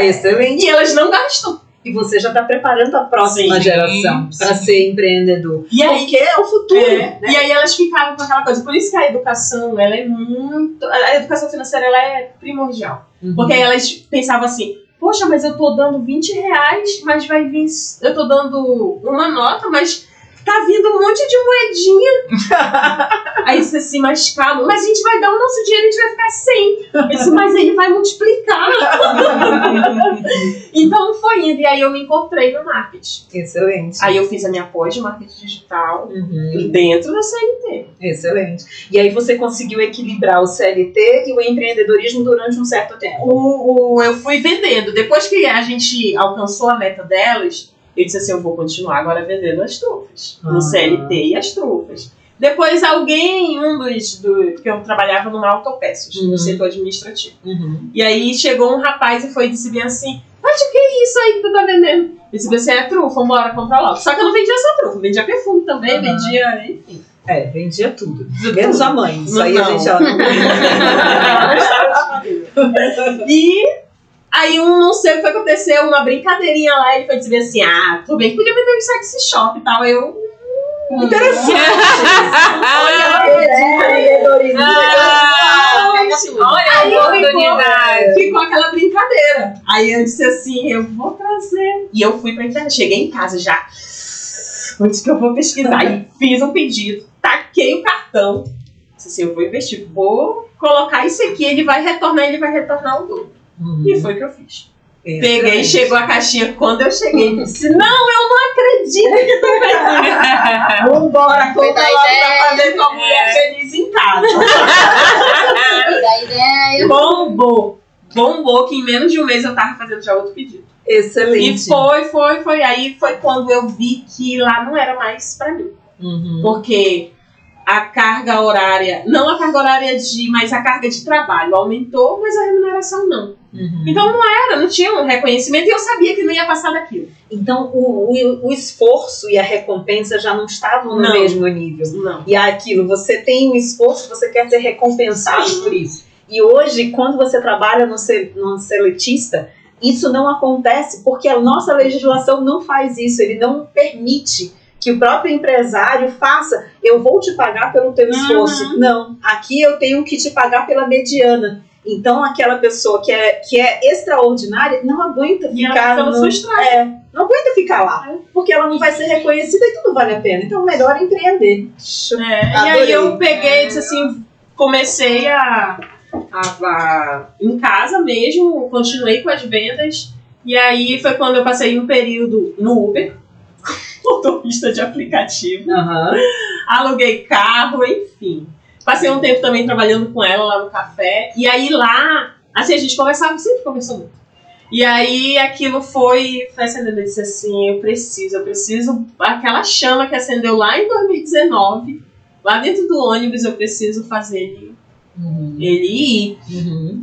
Excelente. E elas não gastam. E você já está preparando a próxima geração para ser empreendedor. E aí, porque é o futuro. Né? E aí elas ficavam com aquela coisa. Por isso que a educação, ela é muito... A educação financeira, ela é primordial. Porque aí elas pensavam assim, poxa, mas eu tô dando R$20, mas vai vir... Eu tô dando uma nota, mas tá vindo um monte de moedinha. Aí disse assim, mas calma, mas a gente vai dar o nosso dinheiro e a gente vai ficar sem. Eu disse, mas ele vai multiplicar. Então foi indo. E aí eu me encontrei no marketing. Excelente. Aí eu fiz a minha pós de marketing digital dentro da CLT. Excelente. E aí você conseguiu equilibrar o CLT e o empreendedorismo durante um certo tempo. Eu fui vendendo. Depois que a gente alcançou a meta delas, eu disse assim, eu vou continuar agora vendendo as trufas. No CLT e as trufas. Depois alguém, porque eu trabalhava numa autopeças, no setor administrativo. E aí chegou um rapaz e disse bem assim, mas o que é isso aí que tu tá vendendo? Eu disse, você é trufa, bora comprar logo. Só que eu não vendia só trufa, vendia perfume também, vendia, enfim. Vendia tudo. Menos a mãe. Isso aí não. A gente já não E aí não sei o que aconteceu, uma brincadeirinha lá, ele foi dizer assim, tudo bem, podia vender um sexy shop e tal, interessante. Olha a oportunidade. Ficou aquela brincadeira. Aí eu disse assim, eu vou trazer. E eu fui pra internet, cheguei em casa já. Onde que eu vou pesquisar? E fiz um pedido, taquei o cartão. Disse assim, eu vou investir, vou colocar isso aqui, ele vai retornar o dobro. E foi o que eu fiz. Peguei, chegou a caixinha. Quando eu cheguei, disse, não, eu não acredito que tu fez. Vambora, conta logo pra fazer tua mulher feliz em casa. Bombou que em menos de um mês eu tava fazendo já outro pedido. Excelente. E foi. Aí foi quando eu vi que lá não era mais pra mim. Porque a carga horária, não a carga horária mas a carga de trabalho aumentou, mas a remuneração não. Então não tinha um reconhecimento e eu sabia que não ia passar daquilo. Então o esforço e a recompensa já não estavam no mesmo nível. Não. E aquilo, você tem um esforço, você quer ser recompensado por isso. E hoje, quando você trabalha no seletista, isso não acontece porque a nossa legislação não faz isso, ele não permite que o próprio empresário faça, eu vou te pagar pelo teu esforço. Não, aqui eu tenho que te pagar pela mediana. Então aquela pessoa que é extraordinária não aguenta ficar não aguenta ficar lá, porque ela não vai ser reconhecida e tudo vale a pena. Então melhor empreender. E aí eu peguei e disse assim, comecei em casa mesmo, continuei com as vendas. E aí foi quando eu passei um período no Uber, motorista de aplicativo, aluguei carro, enfim. Passei um tempo também trabalhando com ela lá no café. E aí lá, assim, a gente conversava, sempre conversou muito. E aí aquilo foi acendendo. Eu disse assim, eu preciso. Aquela chama que acendeu lá em 2019, lá dentro do ônibus, eu preciso fazer ele ir.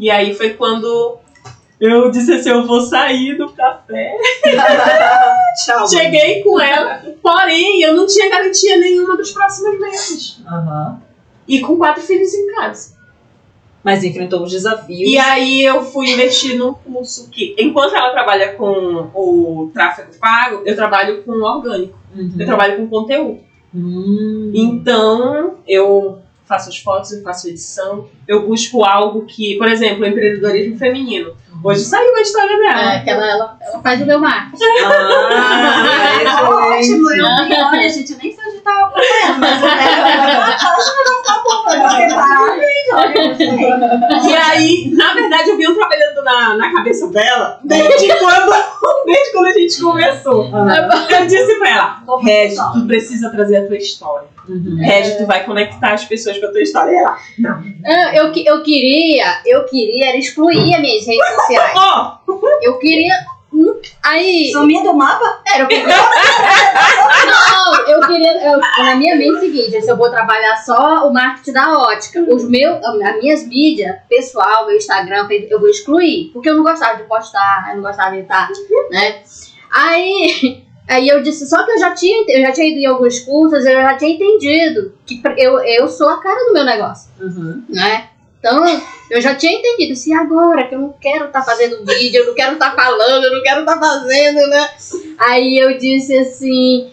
E aí foi quando eu disse assim, eu vou sair do café. Tchau. Cheguei com ela, porém eu não tinha garantia nenhuma dos próximos meses. E com 4 filhos em casa. Mas enfrentou os desafios. E aí eu fui investir num curso que, enquanto ela trabalha com o tráfego pago, eu trabalho com o orgânico. Eu trabalho com conteúdo. Então, eu faço as fotos, eu faço edição, eu busco algo que, por exemplo, o empreendedorismo feminino. Hoje saiu a história dela. Ela faz o meu marketing. Ótimo, olha, gente, eu nem sei onde tava acompanhando, mas E aí, na verdade, eu vi trabalhando na cabeça dela desde quando a gente começou. Eu disse pra ela, Regi, tu precisa trazer a tua história. Regi, tu vai conectar as pessoas com a tua história. E ela, não. Eu queria era excluir as minhas redes sociais. Eu queria... Aí... Sumir do mapa? Era, eu na minha mente é o seguinte, se eu vou trabalhar só o marketing da ótica, as minhas mídias, pessoal, meu Instagram, eu vou excluir, porque eu não gostava de postar, eu não gostava de estar, né? Aí eu disse, só que eu já tinha ido em alguns cursos, eu já tinha entendido que eu sou a cara do meu negócio, né? Então, eu já tinha entendido, se agora que eu não quero estar fazendo vídeo, eu não quero estar falando, eu não quero estar fazendo, né? Aí eu disse,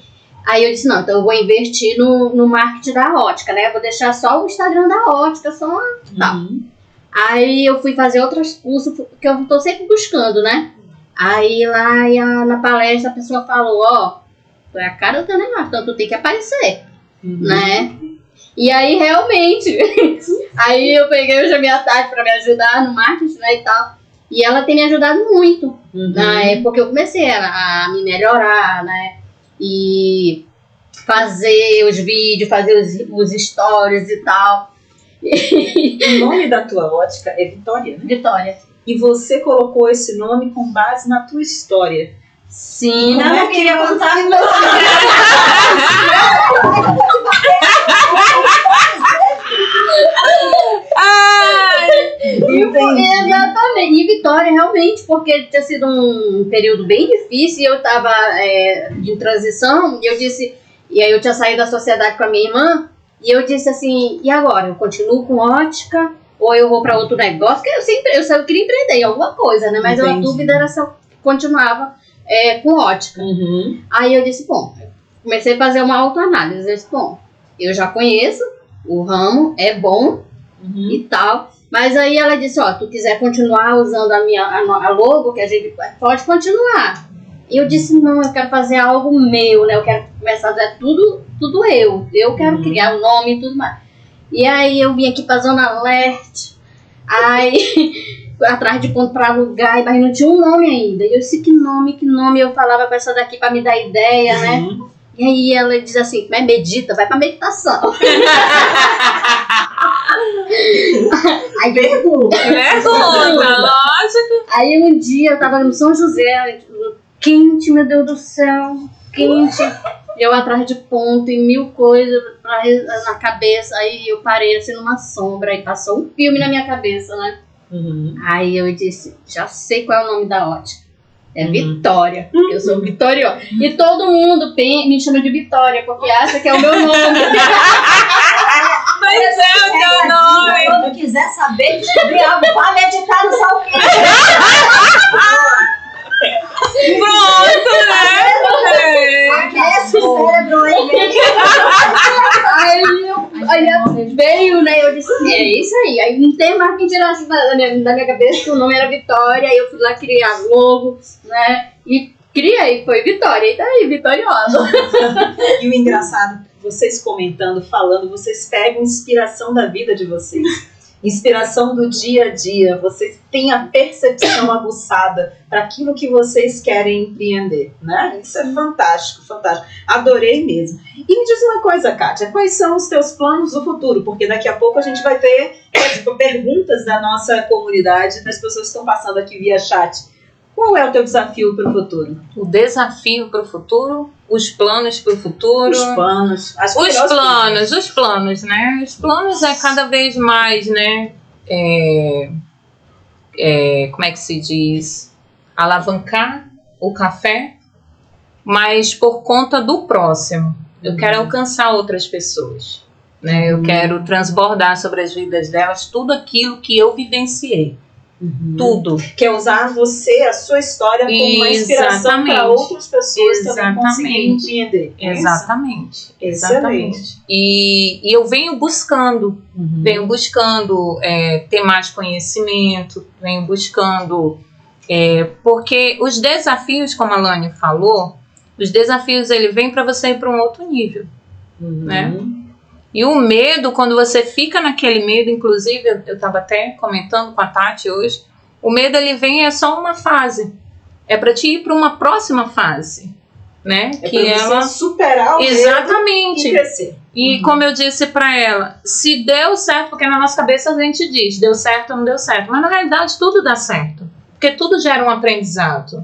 não, então eu vou investir no marketing da ótica, né? Eu vou deixar só o Instagram da ótica, só tal. Aí eu fui fazer outros cursos, que eu tô sempre buscando, né? Aí lá na palestra a pessoa falou, ó, tu é a cara do teu negócio, então tu tem que aparecer, né? E aí realmente, aí eu chamei a Tati pra me ajudar no marketing, né, e tal. E ela tem me ajudado muito, né? Porque eu comecei a me melhorar, né? E fazer os vídeos, fazer os stories e tal. O nome da tua ótica é Vitória, né? Vitória. E você colocou esse nome com base na tua história. Sim. Não, eu queria contar. Exatamente. E Vitória, realmente, porque tinha sido um período bem difícil e eu estava de transição, e eu disse, e aí eu tinha saído da sociedade com a minha irmã, e eu disse assim, e agora? Eu continuo com ótica ou eu vou para outro negócio? Porque eu queria empreender em alguma coisa, né? Mas a dúvida era se eu continuava com ótica. Aí eu disse, bom, comecei a fazer uma autoanálise. Eu disse, bom, eu já conheço o ramo, é bom e tal. Mas aí ela disse, ó, tu quiser continuar usando a logo, que a gente pode continuar. E eu disse, não, eu quero fazer algo meu, né? Eu quero começar a fazer tudo eu. Eu quero criar o nome e tudo mais. E aí eu vim aqui pra Zona Leste, aí atrás de comprar lugar, mas não tinha um nome ainda. E eu disse, que nome? Eu falava com essa daqui pra me dar ideia, né? E aí ela diz assim, mas medita, vai pra meditação. Aí pergunta, lógico. Aí um dia eu tava no São José, quente, meu Deus do céu, quente. Eu atrás de ponto e mil coisas na cabeça. Aí eu parei assim numa sombra e passou um filme na minha cabeça, né? Aí eu disse, já sei qual é o nome da ótica. É Vitória, porque eu sou vitoriosa. E todo mundo me chama de Vitória, porque acha que é o meu nome. Mas é o teu nome. Quando quiser saber, descobrir algo, vai meditar no salquinho. Pronto, né? Aquece o cérebro aí. Aí veio, né? Eu disse, é isso aí. Aí não tem mais que tirar assim da minha cabeça que o nome era Vitória. Aí eu fui lá criar logo, né? E criei, foi Vitória. E daí, vitoriosa. E o engraçado, vocês comentando, falando, vocês pegam inspiração da vida de vocês. Inspiração do dia a dia, vocês têm a percepção aguçada para aquilo que vocês querem empreender, né? Isso é fantástico, fantástico. Adorei mesmo. E me diz uma coisa, Kátia, quais são os teus planos do futuro? Porque daqui a pouco a gente vai ter perguntas da nossa comunidade, das pessoas que estão passando aqui via chat. Qual é o teu desafio para o futuro? O desafio para o futuro? Os planos para o futuro? Os planos. Os planos, né? Os planos é cada vez mais, né? Como é que se diz? Alavancar o café, mas por conta do próximo. Eu quero alcançar outras pessoas, né? Eu quero transbordar sobre as vidas delas tudo aquilo que eu vivenciei. Tudo. Quer usar você, a sua história, como uma inspiração para outras pessoas também conseguirem empreender. Exatamente. Excelente. E eu venho buscando, ter mais conhecimento, venho buscando, porque os desafios, como a Lani falou, os desafios ele vem para você ir para um outro nível, né? E o medo, quando você fica naquele medo, inclusive, eu estava até comentando com a Tati hoje, o medo ele vem, é só uma fase. É para te ir para uma próxima fase, né? Que ela superar o exatamente. Medo e crescer. E como eu disse para ela, se deu certo, porque na nossa cabeça a gente diz, deu certo ou não deu certo. Mas na realidade tudo dá certo, porque tudo gera um aprendizado.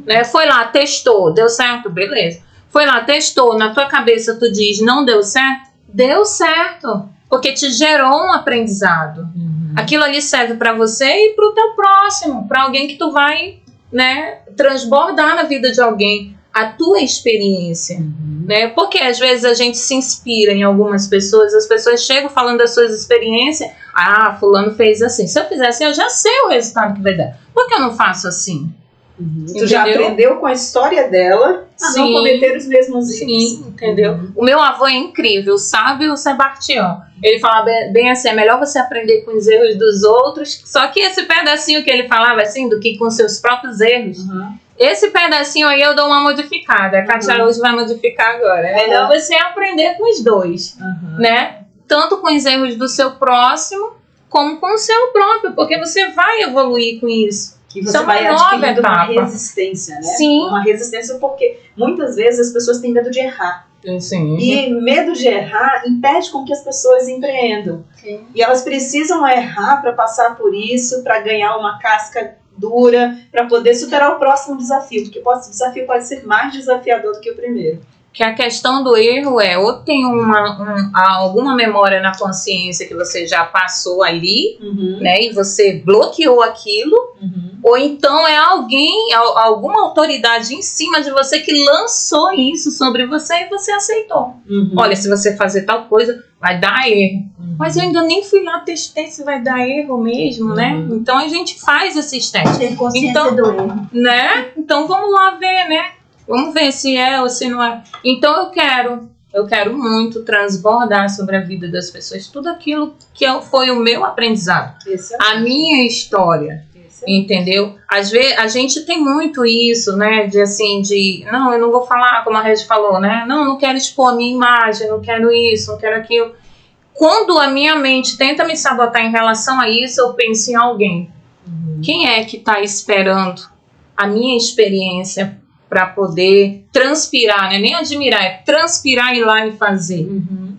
Né? Foi lá, testou, deu certo, beleza. foi lá, testou, na tua cabeça tu diz, não deu certo? Deu certo, porque te gerou um aprendizado. Aquilo ali serve para você e para o teu próximo, para alguém que tu vai, né, transbordar na vida de alguém a tua experiência, né? Porque às vezes a gente se inspira em algumas pessoas, as pessoas chegam falando das suas experiências, fulano fez assim, se eu fizer assim eu já sei o resultado que vai dar, por que eu não faço assim? Tu já aprendeu com a história dela a não cometer os mesmos erros. Sim, entendeu? O meu avô é incrível, sabe, o Sebastião. Ele falava bem assim, é melhor você aprender com os erros dos outros, só que esse pedacinho que ele falava assim, do que com seus próprios erros, esse pedacinho aí eu dou uma modificada. A Kátia hoje vai modificar agora. É melhor você aprender com os dois, né? Tanto com os erros do seu próximo, como com o seu próprio, porque você vai evoluir com isso. E você vai adquirindo uma resistência, né? Sim. Uma resistência porque muitas vezes as pessoas têm medo de errar. Sim. E medo de errar impede com que as pessoas empreendam. Sim. E elas precisam errar para passar por isso, para ganhar uma casca dura, para poder superar o próximo desafio. Porque o desafio pode ser mais desafiador do que o primeiro. Que a questão do erro é, ou tem alguma memória na consciência que você já passou ali, né, e você bloqueou aquilo, ou então é alguma autoridade em cima de você que lançou isso sobre você e você aceitou. Olha, se você fazer tal coisa, vai dar erro. Mas eu ainda nem fui lá testei se vai dar erro mesmo, né? Então a gente faz esses testes. Ter consciência do erro. Né? Então vamos lá ver, né? Vamos ver se é ou se não é. Então eu quero muito transbordar sobre a vida das pessoas, tudo aquilo que foi o meu aprendizado, a minha história, entendeu? Às vezes a gente tem muito isso, né, não, eu não vou falar como a Regi falou, né, não quero expor a minha imagem, não quero isso, não quero aquilo. Quando a minha mente tenta me sabotar em relação a isso, eu penso em alguém. Quem é que está esperando a minha experiência para poder transpirar, né? Nem admirar, é transpirar, ir lá e fazer.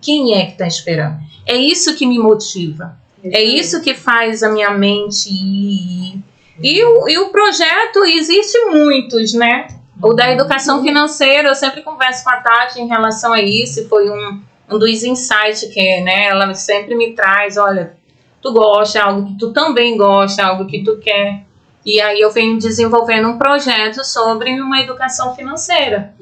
Quem é que está esperando? É isso que me motiva. É isso que faz a minha mente ir. E o projeto, existe muitos, né? O da educação financeira, eu sempre converso com a Tati em relação a isso, foi um dos insights que, né, ela sempre me traz, olha, tu gosta, algo que tu também gosta, algo que tu quer. E aí eu venho desenvolvendo um projeto sobre uma educação financeira,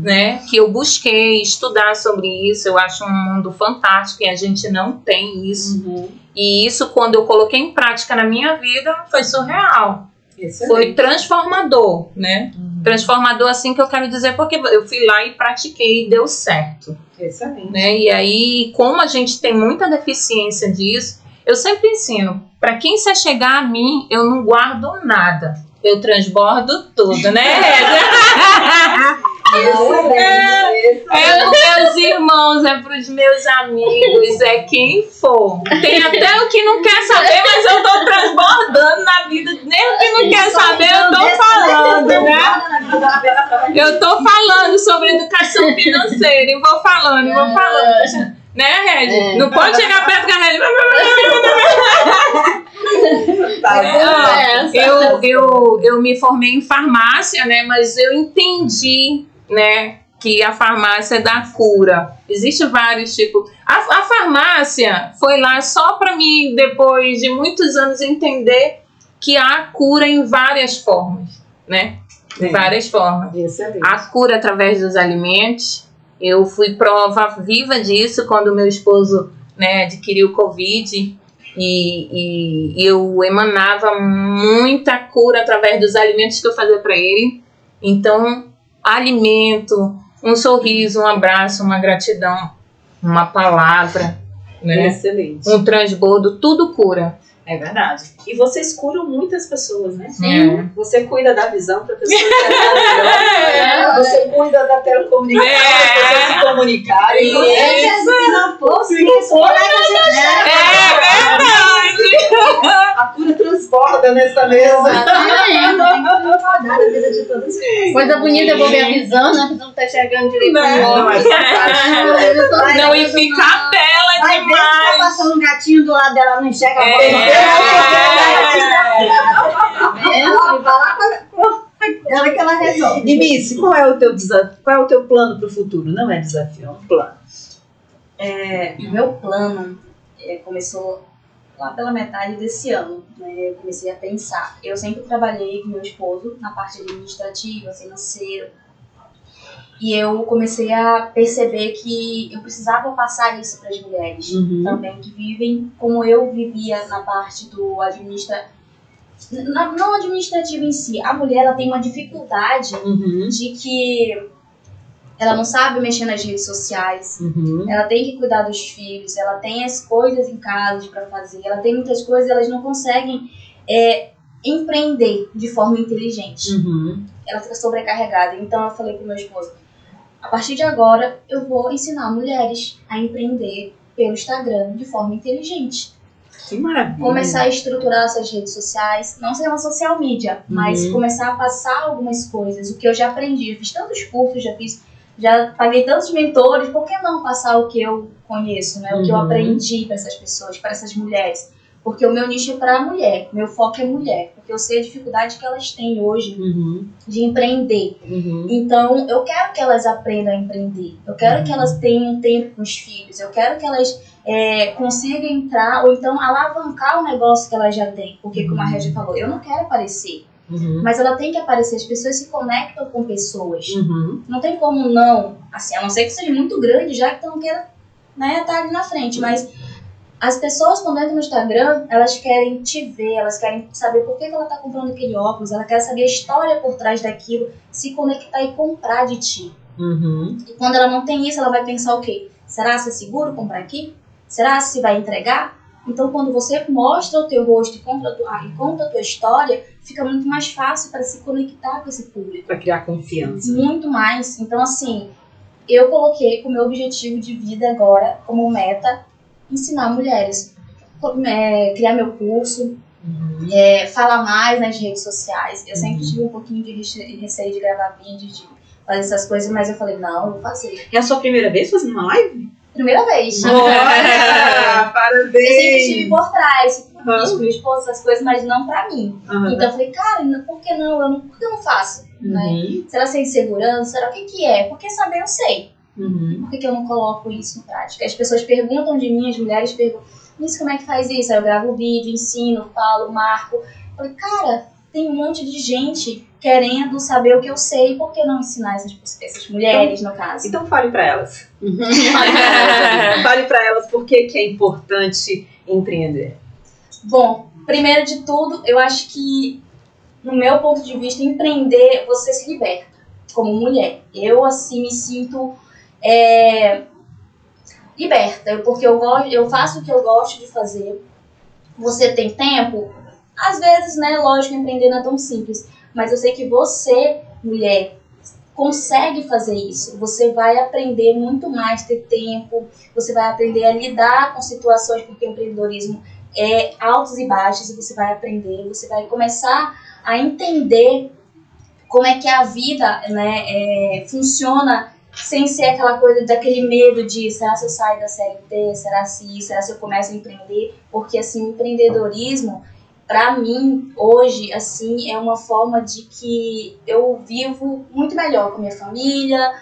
né? Que eu busquei estudar sobre isso, eu acho um mundo fantástico e a gente não tem isso. E isso, quando eu coloquei em prática na minha vida, foi surreal. Foi transformador, né? Transformador, assim, que eu quero dizer, porque eu fui lá e pratiquei e deu certo. Excelente. Né? E aí, como a gente tem muita deficiência disso, eu sempre ensino, para quem se chegar a mim, eu não guardo nada. Eu transbordo tudo, né, é pros meus irmãos, é pros meus amigos, é quem for. Tem até o que não quer saber, mas eu tô transbordando na vida. Nem o que não quer saber, eu tô falando, né? Eu tô falando sobre educação financeira e vou falando. Né, Regi? Não pode chegar perto da Regi. Eu me formei em farmácia, né? Mas eu entendi, né, que a farmácia é da cura. Existem vários tipos. A farmácia foi lá só para mim, depois de muitos anos, entender que há cura em várias formas, né? Em várias formas. A cura através dos alimentos. Eu fui prova viva disso quando meu esposo, né, adquiriu Covid e eu emanava muita cura através dos alimentos que eu fazia para ele. Então, alimento, um sorriso, um abraço, uma gratidão, uma palavra, né? Excelente. Um transbordo, tudo cura. É verdade. E vocês curam muitas pessoas, né? Sim. Você cuida da visão para a pessoa melhor. Você cuida da telecomunicação para as pessoas se comunicarem. A cura transborda nessa mesa. Coisa bonita é ver a visão, né? Não tá enxergando direito. Não, e fica bela demais. Tá passando um gatinho do lado dela, não enxerga a ela que ela resolve. E Missy, qual é o teu desafio? Qual é o teu plano para o futuro? Não é desafio, é um plano. O meu plano começou lá pela metade desse ano, né? Eu comecei a pensar. Eu sempre trabalhei com meu esposo na parte administrativa, financeira. E eu comecei a perceber que eu precisava passar isso para as mulheres também, que vivem como eu vivia na parte do administrativo. Não administrativo em si. A mulher, ela tem uma dificuldade de que ela não sabe mexer nas redes sociais, ela tem que cuidar dos filhos, ela tem as coisas em casa para fazer, ela tem muitas coisas, elas não conseguem empreender de forma inteligente. Ela fica sobrecarregada. Então eu falei pro meu esposo, a partir de agora eu vou ensinar mulheres a empreender pelo Instagram de forma inteligente. Que maravilha. Começar a estruturar essas redes sociais, não ser uma social media, mas começar a passar algumas coisas, o que eu já aprendi. Eu fiz tantos cursos, já paguei tantos mentores, por que não passar o que eu conheço, né? O que eu aprendi para essas pessoas, para essas mulheres? Porque o meu nicho é para a mulher, meu foco é mulher, porque eu sei a dificuldade que elas têm hoje de empreender. Então, eu quero que elas aprendam a empreender, eu quero que elas tenham tempo com os filhos, eu quero que elas consigam entrar ou então alavancar o negócio que elas já têm. Porque, como a Regia falou, eu não quero aparecer. Mas ela tem que aparecer, as pessoas se conectam com pessoas. Não tem como não, assim, a não ser que seja muito grande, já que não queira, né, estar ali na frente. Mas as pessoas, quando entram no Instagram, elas querem te ver, elas querem saber por que ela está comprando aquele óculos, ela quer saber a história por trás daquilo, se conectar e comprar de ti. E quando ela não tem isso, ela vai pensar o quê? Será se é seguro comprar aqui? Será se vai entregar? Então, quando você mostra o teu rosto e conta a tua história, fica muito mais fácil para se conectar com esse público. Para criar confiança. Muito mais. Então, assim, eu coloquei como meu objetivo de vida agora, como meta, ensinar mulheres. Criar meu curso, falar mais nas redes sociais. Eu sempre tive um pouquinho de receio de gravar vídeo, de fazer essas coisas, mas eu falei, não, eu vou fazer. É a sua primeira vez fazendo uma live? Primeira vez. Olha, parabéns! Eu sempre estive por trás, fiz com meu esposo, essas coisas, mas não pra mim. Então eu falei, cara, por que não? Por que eu não faço? Né? Será sem segurança? Será o que é? Porque saber eu sei. Por que eu não coloco isso em prática? As pessoas perguntam de mim, as mulheres perguntam, isso, como é que faz isso? Aí eu gravo vídeo, ensino, falo, marco. Eu falei, cara, tem um monte de gente querendo saber o que eu sei, por que não ensinar essas mulheres, no caso? Então fale para elas. Fale para elas por que é importante empreender. Bom, primeiro de tudo, eu acho que, no meu ponto de vista, empreender, você se liberta como mulher. Eu, assim, me sinto liberta, porque eu faço o que eu gosto de fazer. Você tem tempo? Às vezes, né, lógico, empreender não é tão simples, mas eu sei que você, mulher, consegue fazer isso. Você vai aprender muito mais, ter tempo, você vai aprender a lidar com situações, porque o empreendedorismo é altos e baixos, e você vai aprender, você vai começar a entender como é que a vida, né, funciona, sem ser aquela coisa daquele medo de, será se eu saio da CLT, será se eu começo a empreender? Porque, assim, o empreendedorismo, para mim, hoje, assim, é uma forma de que eu vivo muito melhor com a minha família,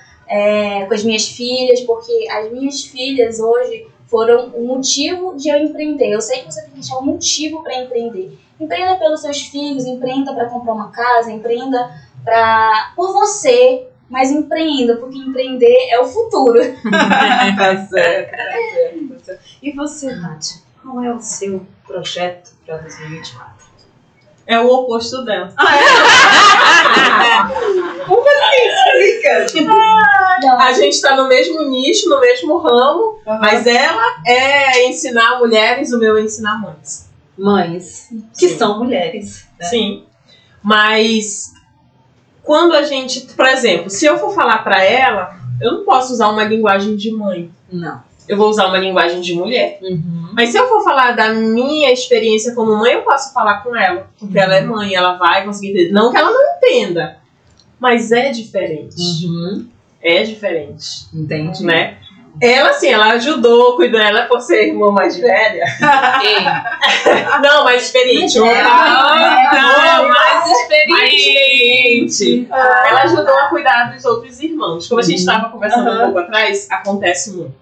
com as minhas filhas, porque as minhas filhas hoje foram o motivo de eu empreender. Eu sei que você tem que achar um motivo para empreender. Empreenda pelos seus filhos, empreenda para comprar uma casa, empreenda por você, mas empreenda, porque empreender é o futuro. Tá certo. E você, Nath, qual é o seu projeto para 2024? É o oposto dela. Como assim? Explica. A gente tá no mesmo nicho, no mesmo ramo, mas ela é ensinar mulheres, o meu é ensinar mães. Mães, que são mulheres. Né? Sim, mas quando a gente, por exemplo, se eu for falar pra ela, eu não posso usar uma linguagem de mãe. Não. Eu vou usar uma linguagem de mulher. Mas se eu for falar da minha experiência como mãe, eu posso falar com ela. Porque ela é mãe, ela vai conseguir entender. Não que ela não entenda, mas é diferente. É diferente. Entendi. Né? Ela, sim, ela ajudou, cuidou dela por ser irmã mais velha. Não, mais experiente. Não, mais experiente. Ela ajudou a cuidar dos outros irmãos. Como a gente estava conversando um pouco atrás, acontece muito.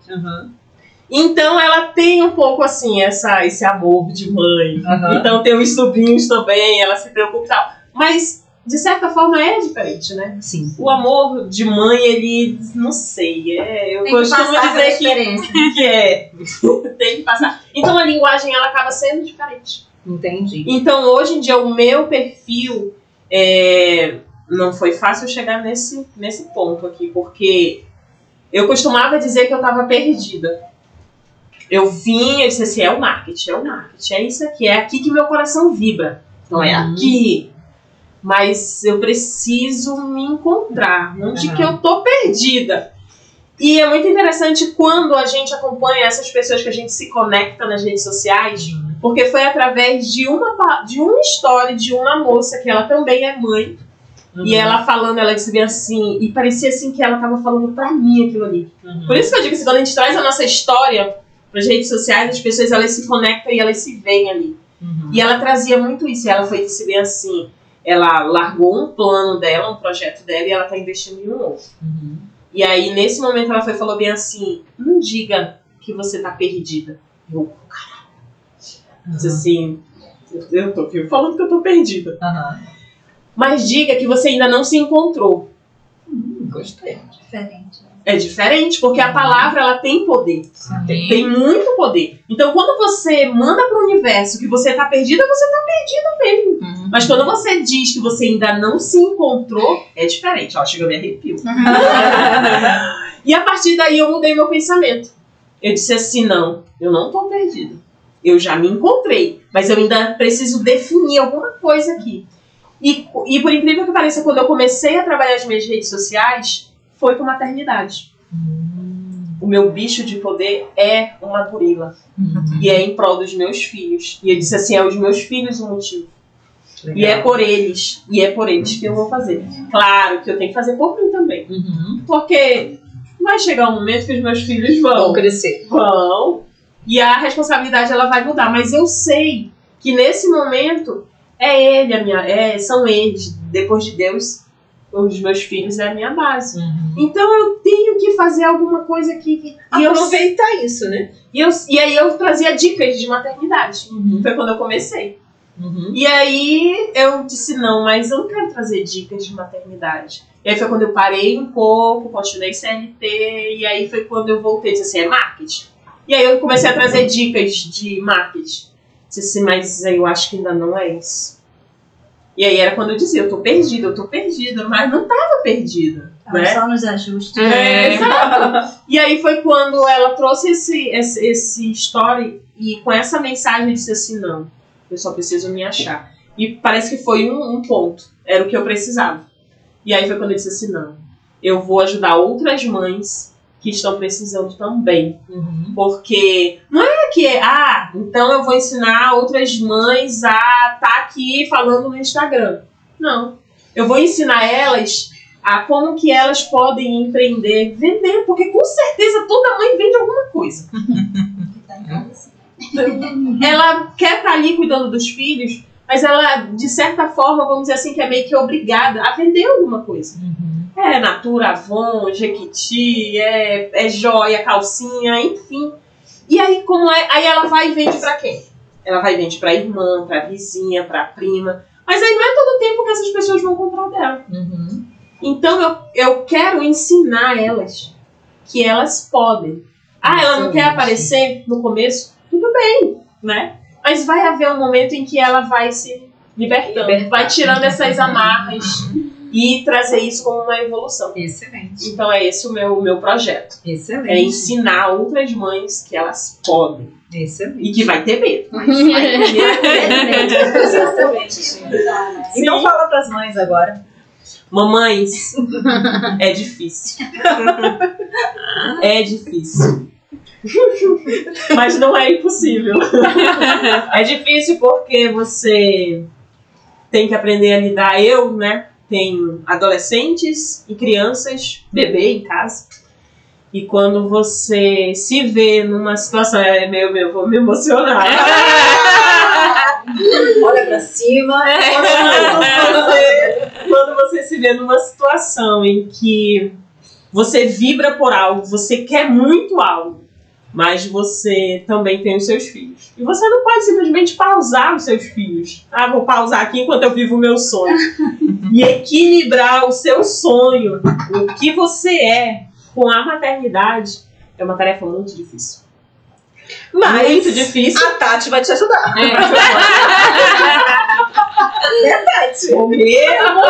Então ela tem um pouco assim, esse amor de mãe. Então tem os sobrinhos também, ela se preocupa e tal. Mas, de certa forma, é diferente, né? Sim. O amor de mãe, ele, não sei, eu costumo dizer que é. Tem que passar. Então a linguagem, ela acaba sendo diferente. Entendi. Então, hoje em dia, o meu perfil, não foi fácil chegar nesse ponto aqui, porque eu costumava dizer que eu estava perdida. Eu disse assim, é o marketing, é isso aqui, é aqui que meu coração vibra. Então é aqui. Mas eu preciso me encontrar, onde que eu tô perdida. E é muito interessante quando a gente acompanha essas pessoas que a gente se conecta nas redes sociais, porque foi através de uma história de uma moça que ela também é mãe. E ela falando, ela disse bem assim, e parecia assim que ela tava falando pra mim aquilo ali. Por isso que eu digo que quando a gente traz a nossa história pras redes sociais, as pessoas elas se conectam e elas se veem ali. E ela trazia muito isso, e ela disse bem assim, ela largou um plano dela, um projeto dela, e ela tá investindo em um novo. E aí, nesse momento, ela falou bem assim, não diga que você tá perdida. Eu, caralho. Disse assim, eu tô falando que eu tô perdida. Mas diga que você ainda não se encontrou. Gostei. Diferente. É diferente, porque a palavra ela tem poder. Tem muito poder. Então, quando você manda para o universo que você tá perdida, você tá perdida mesmo. Mas quando você diz que você ainda não se encontrou, é diferente. Ó, chega, eu me arrepio. E a partir daí eu mudei meu pensamento. Eu disse assim, não, eu não tô perdida. Eu já me encontrei, mas eu ainda preciso definir alguma coisa aqui. E por incrível que pareça, quando eu comecei a trabalhar as minhas redes sociais, foi com maternidade. O meu bicho de poder é uma gorila. E é em prol dos meus filhos. E ele disse assim, é os meus filhos o motivo. Legal. E é por eles. E é por eles que eu vou fazer. Claro que eu tenho que fazer por mim também. Porque vai chegar um momento que os meus filhos vão crescer. Vão. E a responsabilidade ela vai mudar. Mas eu sei que nesse momento é ele, são eles. Depois de Deus, os meus filhos é a minha base. Então eu tenho que fazer alguma coisa aqui. E aproveitar isso, né? E aí eu trazia dicas de maternidade. Foi quando eu comecei. E aí eu disse, não, mas eu não quero trazer dicas de maternidade. E aí foi quando eu parei um pouco, continuei CLT, e aí foi quando eu voltei e disse assim, é marketing? E aí eu comecei a trazer dicas de marketing. Disse assim, mas eu acho que ainda não é isso. E aí era quando eu dizia, eu tô perdida, mas não tava perdida. Né? Só nos ajustes. Exato. E aí foi quando ela trouxe esse story e com essa mensagem eu disse assim, não, eu só preciso me achar. E parece que foi um ponto, era o que eu precisava. E aí foi quando eu disse assim, não, eu vou ajudar outras mães que estão precisando também. Porque não é que, então eu vou ensinar outras mães a estar aqui falando no Instagram. Não. Eu vou ensinar elas a como que elas podem empreender, vender, porque com certeza toda mãe vende alguma coisa. Ela quer estar ali cuidando dos filhos, mas ela, de certa forma, vamos dizer assim, que é meio que obrigada a vender alguma coisa. É Natura, Avon, Jequiti, é joia, calcinha, enfim. E aí, aí ela vai e vende pra quem? Ela vai e vende pra irmã, pra vizinha, pra prima. Mas aí não é todo o tempo que essas pessoas vão comprar dela. Então, eu quero ensinar elas que elas podem. Ela não quer aparecer no começo? Tudo bem, né? Mas vai haver um momento em que ela vai se libertando, vai tirando essas amarras e trazer isso como uma evolução. Excelente. Então é esse o meu projeto. Excelente. É ensinar outras mães que elas podem. Excelente. E que vai ter medo. Mas vai ter medo. Excelente. Então fala pras mães agora. Mamães, é difícil. É difícil. Mas não é impossível. É difícil porque você tem que aprender a lidar. Tenho adolescentes e crianças, bebê em casa. E quando você se vê numa situação... vou me emocionar. Olha pra cima. Quando você se vê numa situação em que você vibra por algo, você quer muito algo, mas você também tem os seus filhos. E você não pode simplesmente pausar os seus filhos. Vou pausar aqui enquanto eu vivo o meu sonho. E equilibrar o seu sonho, o que você é, com a maternidade, é uma tarefa muito difícil. Mas muito difícil. A Tati vai te ajudar. Tati? O mesmo.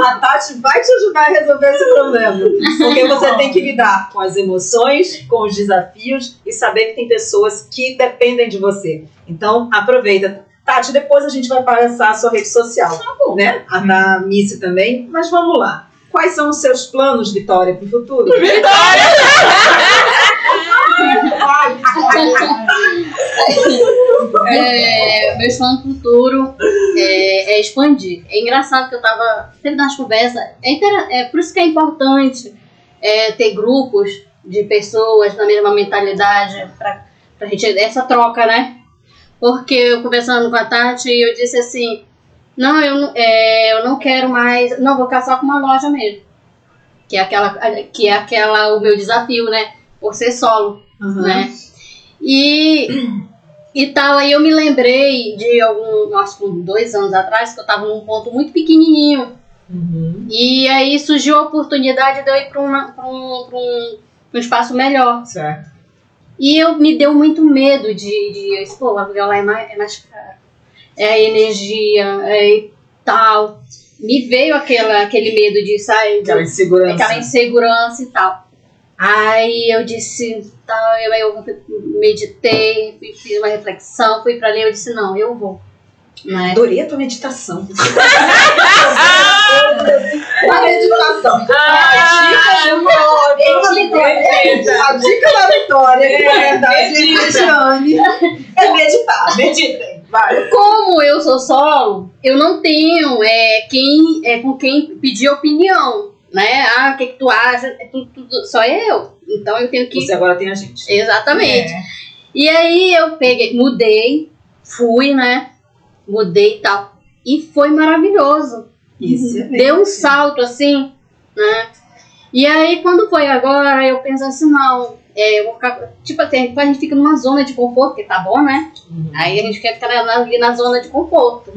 A Tati vai te ajudar a resolver esse problema. Porque você tem que lidar com as emoções, com os desafios e saber que tem pessoas que dependem de você. Então, aproveita. Tati, depois a gente vai passar a sua rede social, né? A da Missy também. Mas vamos lá. Quais são os seus planos, Vitória, para o futuro? Vitória! Meus planos no futuro é expandir. É engraçado que eu tava sempre nas conversas. Por isso que é importante ter grupos de pessoas na mesma mentalidade pra gente essa troca, né? Porque eu conversando com a Tati, eu disse assim: não, eu não quero mais, não, vou ficar só com uma loja mesmo. Que é aquela o meu desafio, né? Por ser solo, né? E tal, aí eu me lembrei de acho que uns 2 anos atrás, que eu tava num ponto muito pequenininho. E aí surgiu a oportunidade de eu ir para um espaço melhor. Certo. E me deu muito medo de pô, o aluguel lá é mais caro. É energia, e tal. Me veio aquele medo de sair. Aquela insegurança e tal. Aí eu disse, eu meditei, fiz uma reflexão, fui pra ler, eu disse, não, eu vou. Né? Adorei a tua meditação. A meditação. A dica da Vitória é meditar. Meditem. Vai. Como eu sou solo, eu não tenho com quem pedir opinião. Né? O que tu acha? Tudo, só eu. Então eu tenho que... Você agora tem a gente. Exatamente. E aí eu fui, né? Mudei e tal. E foi maravilhoso. Isso. Deu um salto assim, né? E aí quando foi agora, eu penso assim, não, eu vou ficar... Tipo assim, a gente fica numa zona de conforto, que tá bom, né? Aí a gente quer ficar ali na zona de conforto.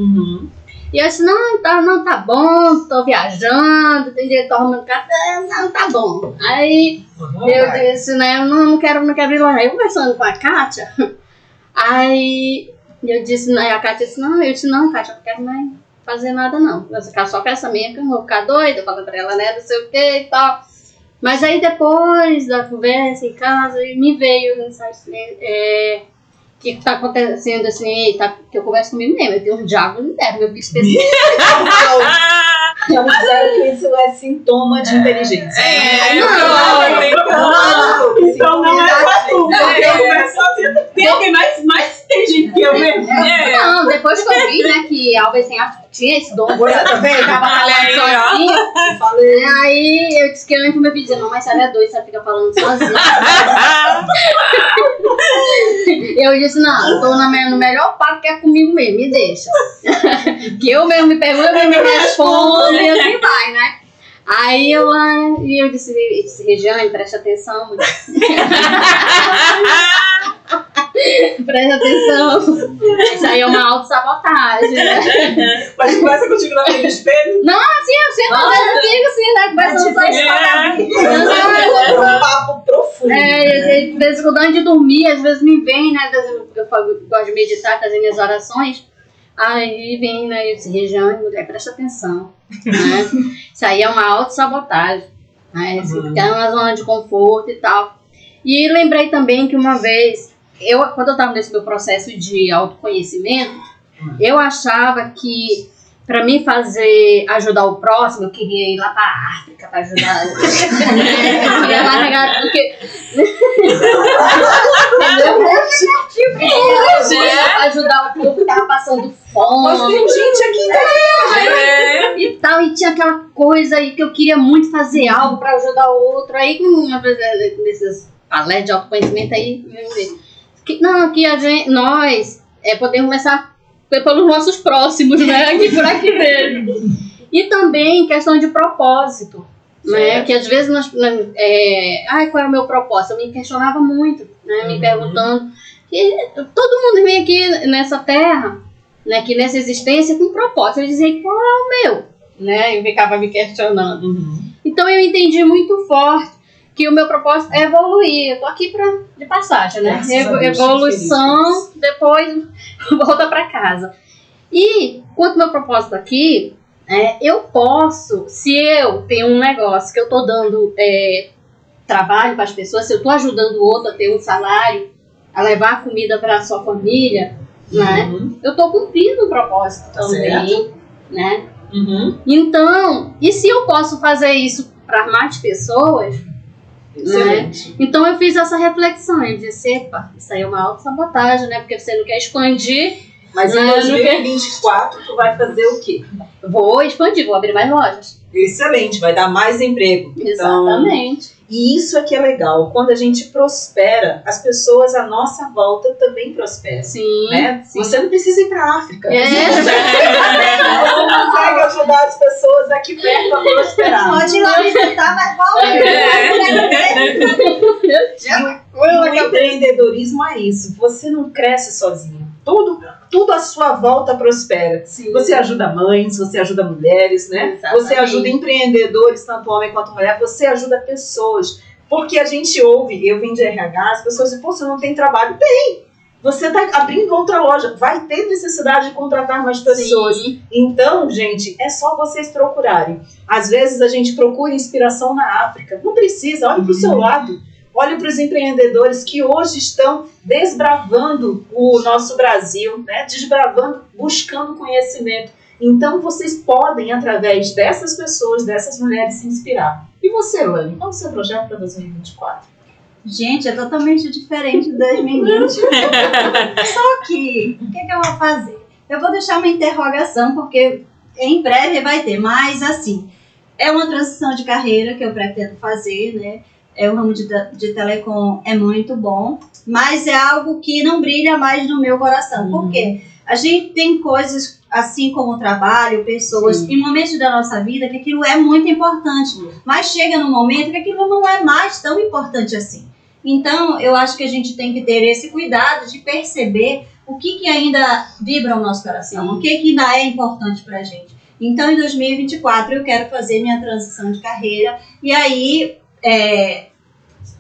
E eu disse, não, tá bom, tô viajando, tem direito arrumando casa, não, tá bom. Aí eu disse, né, não quero ir lá. Aí eu conversando com a Kátia, aí eu disse, a Kátia disse, não, Kátia, eu não quero mais fazer nada não. Eu vou ficar só com essa minha, que eu vou ficar doida, eu falo pra ela, né, não sei o que e tal. Mas aí depois da conversa em casa, me veio, que tá acontecendo assim, que eu converso comigo mesmo, eu tenho um diálogo interno, meu bicho pesquisa. Já me disseram que isso é sintoma de inteligência. Então não é pra tu. Eu converso sozinha. Tem alguém mais inteligente que eu mesmo? Não, depois que eu vi, né, que Albert tinha esse dom, eu também tava falando sozinha. Aí eu disse que eu me pedi, não, mas ela é doida, você fica falando sozinha. Eu disse, não, eu tô no melhor papo que é comigo mesmo, me deixa. Que eu mesmo me pergunto, eu mesmo me respondo e assim vai, né? Aí eu disse, Regiane, preste atenção, mulher. Preste atenção. Isso aí é uma autossabotagem, né? Mas conversa contigo na frente do espelho? Não, assim, eu sempre contigo, assim, né? Conversando só um papo profundo. De vez em quando, antes de dormir, às vezes me vem, né? Eu gosto de meditar, fazer minhas orações. Aí vem, né? Eu disse, Regiane, mulher, presta atenção. Né? Isso aí é uma autossabotagem. Né? Ficar numa zona de conforto e tal. E lembrei também que uma vez, quando eu estava nesse meu processo de autoconhecimento, eu achava que para mim ajudar o próximo, eu queria ir lá para a África para ajudar. Eu queria largar, porque... ajudar o povo que tava passando fome. Mas tem gente aqui também. E tal, e tinha aquela coisa aí que eu queria muito fazer algo para ajudar o outro. Aí, com uma vez desses palestras de autoconhecimento aí, nós podemos começar pelos nossos próximos, né? Aqui por aqui mesmo. E também questão de propósito, né? Que às vezes qual é o meu propósito? Eu me questionava muito, né? Me perguntando. E todo mundo vem aqui nessa terra, né? Aqui nessa existência com propósito. Eu dizia, qual é o meu? Né? Eu ficava me questionando. Então eu entendi muito forte que o meu propósito é evoluir. Eu tô aqui de passagem, né? Evolução, depois volta para casa. E quanto ao meu propósito aqui, eu posso, se eu tenho um negócio que eu tô dando trabalho para as pessoas, se eu tô ajudando o outro a ter um salário, a levar comida para a sua família, né? Eu tô cumprindo o propósito também, né? Então, e se eu posso fazer isso para mais pessoas, né? Então eu fiz essa reflexão, eu disse, epa, isso aí é uma autossabotagem, né? Porque você não quer expandir. Mas em 2024 tu vai fazer o quê? Vou expandir, vou abrir mais lojas. Excelente, vai dar mais emprego. Exatamente. E isso é que é legal. Quando a gente prospera, as pessoas à nossa volta também prosperam. Sim. Né? Sim. Você não precisa ir para a África. Você consegue ajudar as pessoas aqui perto a prosperar. Pode ir lá visitar, mas O empreendedorismo é isso. Você não cresce sozinho. Tudo à sua volta prospera. Sim. Você ajuda mães, você ajuda mulheres, né? Exatamente. Você ajuda empreendedores, tanto homem quanto mulher. Você ajuda pessoas. Porque a gente ouve, eu vim de RH, as pessoas dizem, pô, você não tem trabalho? Tem! Você está abrindo outra loja, vai ter necessidade de contratar mais pessoas. Sim. Então, gente, é só vocês procurarem. Às vezes a gente procura inspiração na África. Não precisa, olhe para o seu lado. Olhe para os empreendedores que hoje estão desbravando o nosso Brasil, né? Desbravando, buscando conhecimento. Então, vocês podem, através dessas pessoas, dessas mulheres, se inspirar. E você, Lani, qual é o seu projeto para 2024? Gente, é totalmente diferente de 2020. Só que, o que eu vou fazer? Eu vou deixar uma interrogação, porque em breve vai ter. Mas, assim, é uma transição de carreira que eu pretendo fazer, né? O ramo de telecom é muito bom, mas é algo que não brilha mais no meu coração. Por quê? A gente tem coisas, assim como o trabalho, pessoas, em momentos da nossa vida, que aquilo é muito importante. Mas chega num momento que aquilo não é mais tão importante assim. Então, eu acho que a gente tem que ter esse cuidado de perceber o que ainda vibra o nosso coração, o que ainda é importante pra gente. Então, em 2024, eu quero fazer minha transição de carreira, e aí...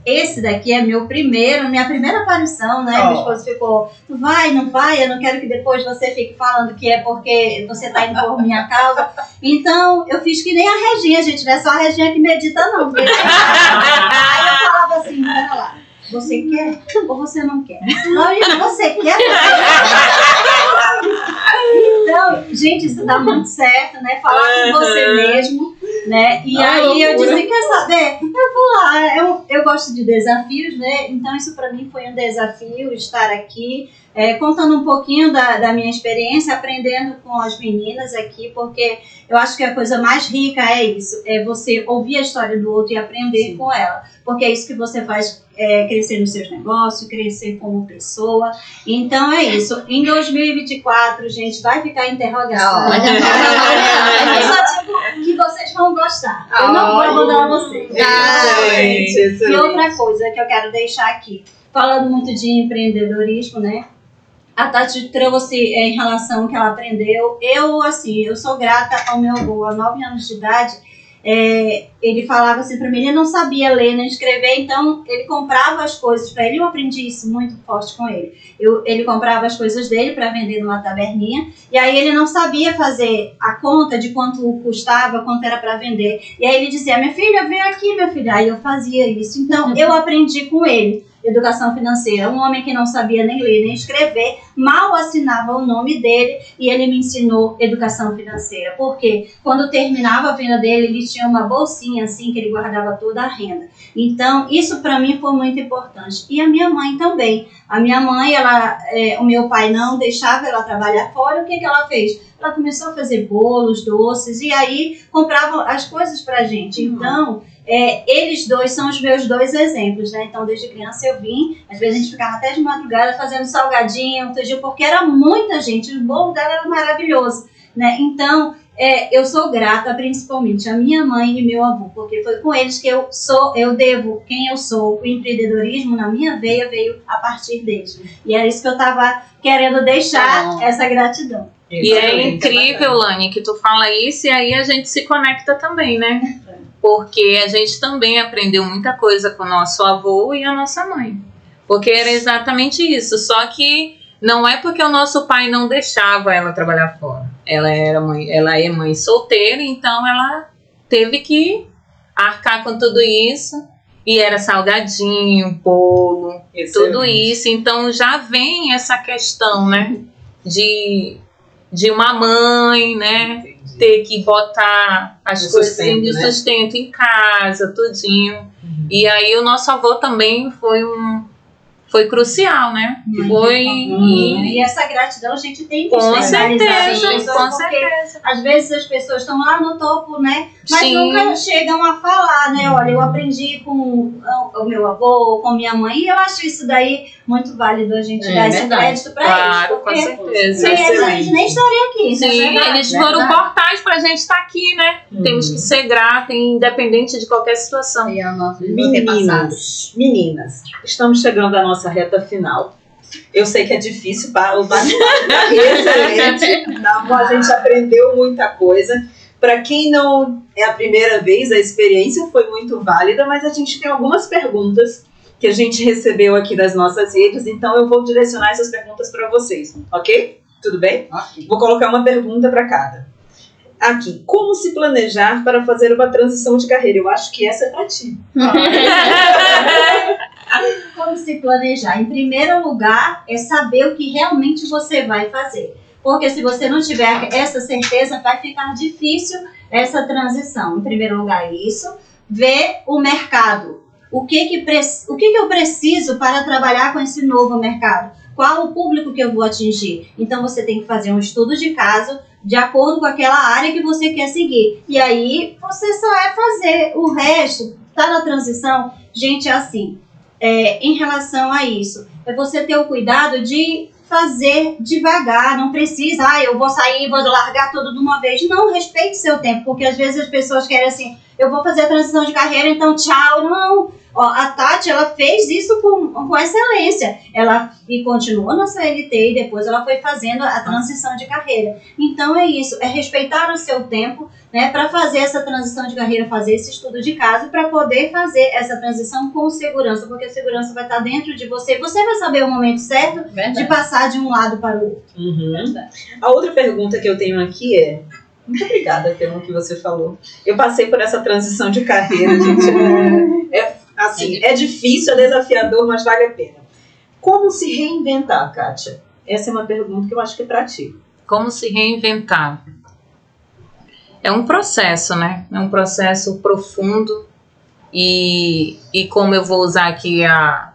esse daqui é minha primeira aparição, né? Minha esposa ficou, vai, não vai, eu não quero que depois você fique falando que é porque você tá indo por minha causa. Então, eu fiz que nem a Reginha, gente, não é só a Reginha que medita, não. Porque... Aí eu falava assim, pera lá, você quer ou você não quer? Não, você quer? Então, gente, isso dá muito certo, né? Falar com você mesmo, né? E aí eu disse, quer saber? Eu vou lá, eu gosto de desafios, né? Então isso pra mim foi um desafio, estar aqui, contando um pouquinho da minha experiência, aprendendo com as meninas aqui, porque eu acho que a coisa mais rica é isso, é você ouvir a história do outro e aprender com ela, porque é isso que você faz crescer nos seus negócios, crescer como pessoa. Então é isso. Em 2024, gente, vai ficar interrogação. Eu só digo que vocês vão gostar. Eu não vou abandonar vocês. E outra coisa que eu quero deixar aqui, falando muito de empreendedorismo, né? A Tati trouxe em relação ao que ela aprendeu. Eu sou grata ao meu avô, há 9 anos de idade. Ele falava assim pra mim, ele não sabia ler nem escrever, então ele comprava as coisas pra ele. Eu aprendi isso muito forte com ele. Ele comprava as coisas dele pra vender numa taberninha, e aí ele não sabia fazer a conta de quanto custava, quanto era pra vender. E aí ele dizia, minha filha, vem aqui, minha filha. Aí eu fazia isso. Então eu aprendi com ele. educação financeira. Um homem que não sabia nem ler nem escrever, mal assinava o nome dele e ele me ensinou educação financeira. Porque quando terminava a venda dele, ele tinha uma bolsinha assim que ele guardava toda a renda. Então, isso para mim foi muito importante. E a minha mãe também. A minha mãe, o meu pai não deixava ela trabalhar fora. O que ela fez? Ela começou a fazer bolos, doces, e aí comprava as coisas pra gente. Então, eles dois são os meus dois exemplos, né? Então, desde criança eu vim, às vezes a gente ficava até de madrugada fazendo salgadinho, porque era muita gente, o bolo dela era maravilhoso, né? Então, eu sou grata principalmente a minha mãe e meu avô, porque foi com eles que eu devo quem eu sou. O empreendedorismo na minha veia veio a partir deles. E era isso que eu estava querendo deixar, essa gratidão. E é incrível, Lani, que tu fala isso e aí a gente se conecta também, né? Porque a gente também aprendeu muita coisa com o nosso avô e a nossa mãe. Porque era exatamente isso, só que não é porque o nosso pai não deixava ela trabalhar fora. Ela é mãe solteira, então ela teve que arcar com tudo isso. E era salgadinho, bolo, tudo isso. Então já vem essa questão, né? De uma mãe, né? Ter que botar as coisas de sustento em casa, tudinho. E aí o nosso avô também foi crucial, né? E essa gratidão a gente tem que certeza, com certeza. Às vezes as pessoas estão lá no topo, né? Mas nunca chegam a falar, né? Olha, eu aprendi com o meu avô, com minha mãe, e eu acho isso daí muito válido a gente dar esse crédito para eles. Claro, com certeza. Sem eles a gente nem estaria aqui. Sim, eles foram portais pra gente estar aqui, né? Temos que ser gratos, independente de qualquer situação. E a nossa Meninas, estamos chegando à nossa reta final. Eu sei que é difícil para o bate-papo excelente, tá? A gente aprendeu muita coisa. Para quem não é a primeira vez, a experiência foi muito válida, mas a gente tem algumas perguntas que a gente recebeu aqui das nossas redes, então eu vou direcionar essas perguntas para vocês, ok? Tudo bem? Okay. Vou colocar uma pergunta para cada. Aqui, como se planejar para fazer uma transição de carreira? Eu acho que essa é para ti. Como se planejar? Em primeiro lugar, é saber o que realmente você vai fazer. Porque se você não tiver essa certeza, vai ficar difícil essa transição. Em primeiro lugar, isso. Ver o mercado. O que eu preciso para trabalhar com esse novo mercado? Qual o público que eu vou atingir? Então, você tem que fazer um estudo de caso de acordo com aquela área que você quer seguir. E aí, você só é fazer o resto. Tá na transição? Gente, é assim. Em relação a isso, é você ter o cuidado de fazer devagar, não precisa, eu vou sair, vou largar tudo de uma vez. Não, respeite seu tempo, porque às vezes as pessoas querem assim, eu vou fazer a transição de carreira, então tchau. Não, a Tati, ela fez isso com excelência. Ela continuou na CLT e depois ela foi fazendo a transição de carreira. Então é isso, é respeitar o seu tempo, né, para fazer essa transição de carreira, fazer esse estudo de caso, para poder fazer essa transição com segurança, porque a segurança vai estar dentro de você. Você vai saber o momento certo de passar de um lado para o outro. A outra pergunta que eu tenho aqui é, muito obrigada pelo que você falou. Eu passei por essa transição de carreira, gente. É difícil, é desafiador, mas vale a pena. Como se reinventar, Kátia? Essa é uma pergunta que eu acho que é para ti. Como se reinventar? É um processo, né? É um processo profundo e como eu vou usar aqui a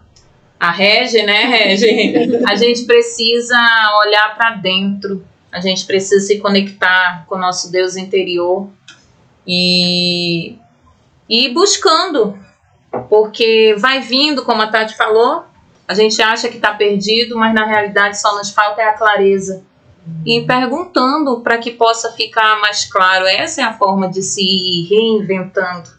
Regi, né, Regi? A gente precisa olhar para dentro, a gente precisa se conectar com o nosso Deus interior e ir buscando, porque vai vindo, como a Tati falou, a gente acha que está perdido, mas na realidade só nos falta a clareza. E perguntando para que possa ficar mais claro. Essa é a forma de se ir reinventando.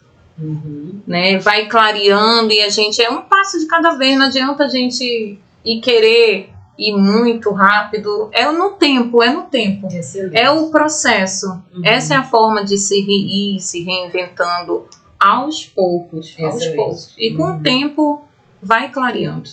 Né? Vai clareando e a gente é um passo de cada vez. Não adianta a gente ir querer ir muito rápido. É no tempo. Excelente. É o processo. Essa é a forma de se ir se reinventando aos poucos. E com o tempo vai clareando.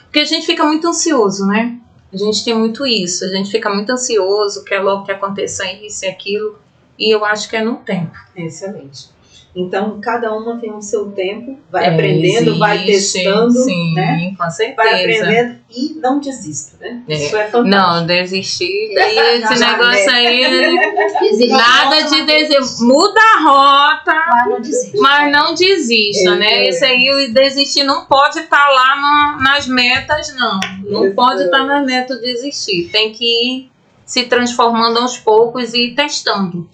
Porque a gente fica muito ansioso, né? A gente tem muito isso, a gente fica muito ansioso, quer logo que aconteça isso e aquilo, e eu acho que é no tempo. Excelente. Então, cada uma tem o seu tempo, vai aprendendo, vai testando, sim, né? Com certeza. Vai aprendendo e não desista, né? Isso é fantástico. Não, desistir, daí esse negócio aí, nada de desistir. Muda a rota, mas não desista, né? Isso aí, o desistir não pode estar lá nas metas, não. Não pode estar nas metas desistir. Tem que ir se transformando aos poucos e ir testando.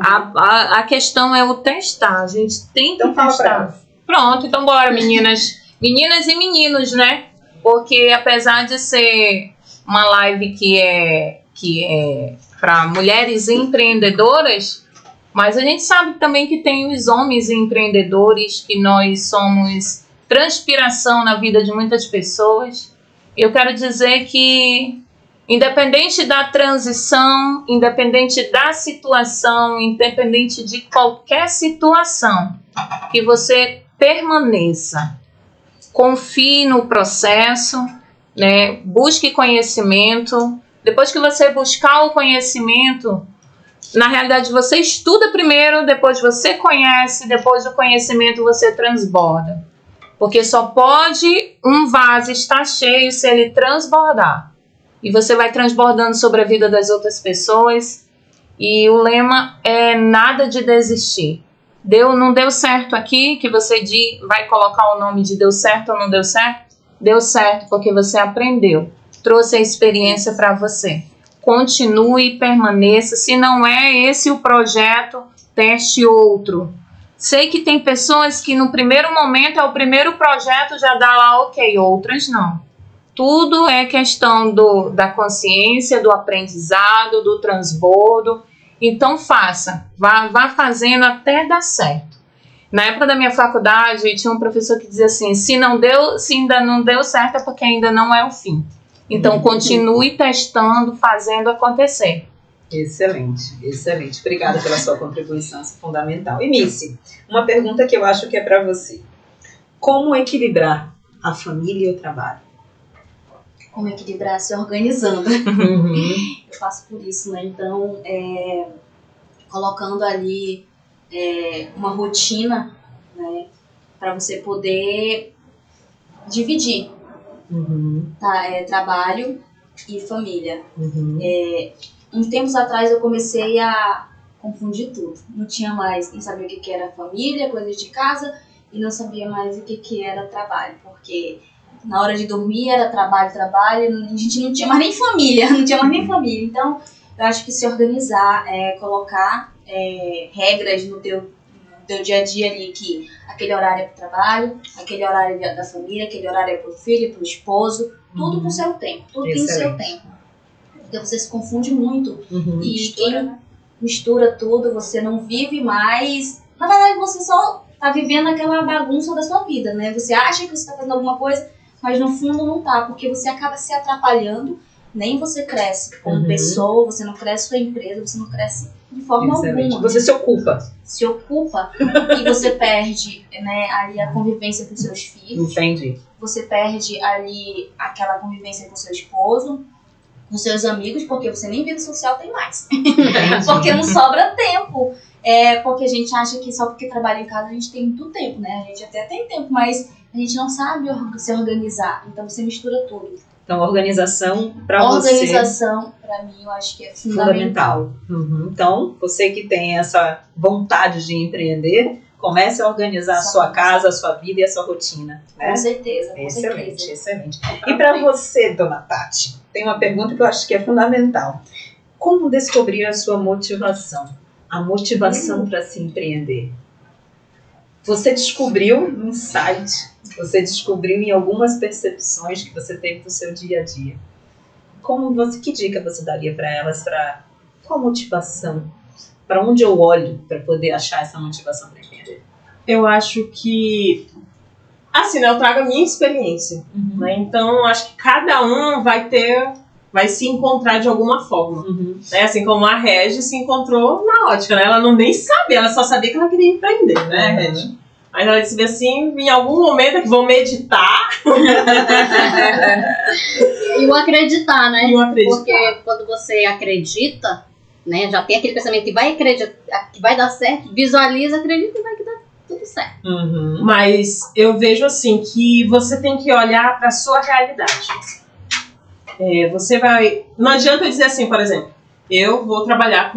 A questão é o testar, a gente tem que testar. Pronto, então bora, meninas. Meninas e meninos, né? Porque apesar de ser uma live que é para mulheres empreendedoras, mas a gente sabe também que tem os homens empreendedores, que nós somos transpiração na vida de muitas pessoas. Eu quero dizer que independente da transição, independente da situação, independente de qualquer situação, que você permaneça, confie no processo, né? Busque conhecimento. Depois que você buscar o conhecimento, na realidade você estuda primeiro, depois você conhece, depois do conhecimento você transborda. Porque só pode um vaso estar cheio se ele transbordar. E você vai transbordando sobre a vida das outras pessoas. E o lema é nada de desistir. Não deu certo aqui, que você vai colocar o nome de deu certo ou não deu certo? Deu certo porque você aprendeu. Trouxe a experiência para você. Continue e permaneça. Se não é esse o projeto, teste outro. Sei que tem pessoas que no primeiro momento, é o primeiro projeto, já dá lá ok, outras não. Tudo é questão da consciência, do aprendizado, do transbordo. Então faça, vá fazendo até dar certo. Na época da minha faculdade, tinha um professor que dizia assim, se ainda não deu certo é porque ainda não é o fim. Então continue testando, fazendo acontecer. Excelente, excelente. Obrigada pela sua contribuição, isso é fundamental. E Missy, uma pergunta que eu acho que é para você. Como equilibrar a família e o trabalho? Como equilibrar se organizando. Eu passo por isso, né? Então, colocando ali uma rotina, né? Para você poder dividir trabalho e família. Uns tempos atrás eu comecei a confundir tudo. Não sabia o que era família, coisas de casa, e não sabia mais o que era trabalho, porque na hora de dormir era trabalho, a gente não tinha mais nem família, Então, eu acho que se organizar, colocar regras no teu dia a dia ali, que aquele horário é para o trabalho, aquele horário é da família, aquele horário é para o filho, para o esposo, tudo pro seu tempo, tudo tem o seu tempo. Porque você se confunde muito e quem mistura tudo, você não vive mais, na verdade você só tá vivendo aquela bagunça da sua vida, né? Você acha que você tá fazendo alguma coisa, mas no fundo não tá, porque você acaba se atrapalhando, nem você cresce como pessoa, você não cresce sua empresa, você não cresce de forma alguma. Você se ocupa. Se ocupa e você perde, né, ali a convivência com seus filhos. Entendi. Você perde ali aquela convivência com seu esposo, com seus amigos, porque você nem vida social tem mais. Porque não sobra tempo. Porque a gente acha que só porque trabalha em casa a gente tem muito tempo, né? A gente até tem tempo, mas a gente não sabe se organizar. Então você mistura tudo. Então, organização para você... Organização, para mim, eu acho que é fundamental. Então, você que tem essa vontade de empreender, comece a organizar a sua casa, a sua vida e a sua rotina. Né? Com certeza, com excelente, certeza. Excelente. E para você, dona Tati, tem uma pergunta que eu acho que é fundamental. Como descobrir a sua motivação? A motivação para se empreender? Você descobriu um insight, você descobriu em algumas percepções que você teve do seu dia a dia. Que dica você daria para elas? Qual motivação? Para onde eu olho para poder achar essa motivação para empreender? Eu acho que, assim, eu trago a minha experiência. Né? Então, acho que cada um vai se encontrar de alguma forma. Né? Assim como a Regi se encontrou na ótica, né? Ela nem sabia, ela só sabia que ela queria empreender, né, Regi? Mas ela disse assim, em algum momento que vou meditar. E o acreditar, né? E o acreditar. Porque quando você acredita, né, já tem aquele pensamento que vai acreditar, que vai dar certo, visualiza, acredita e vai dar tudo certo. Mas eu vejo assim que você tem que olhar para a sua realidade. Você vai... Não adianta dizer assim, por exemplo, eu vou trabalhar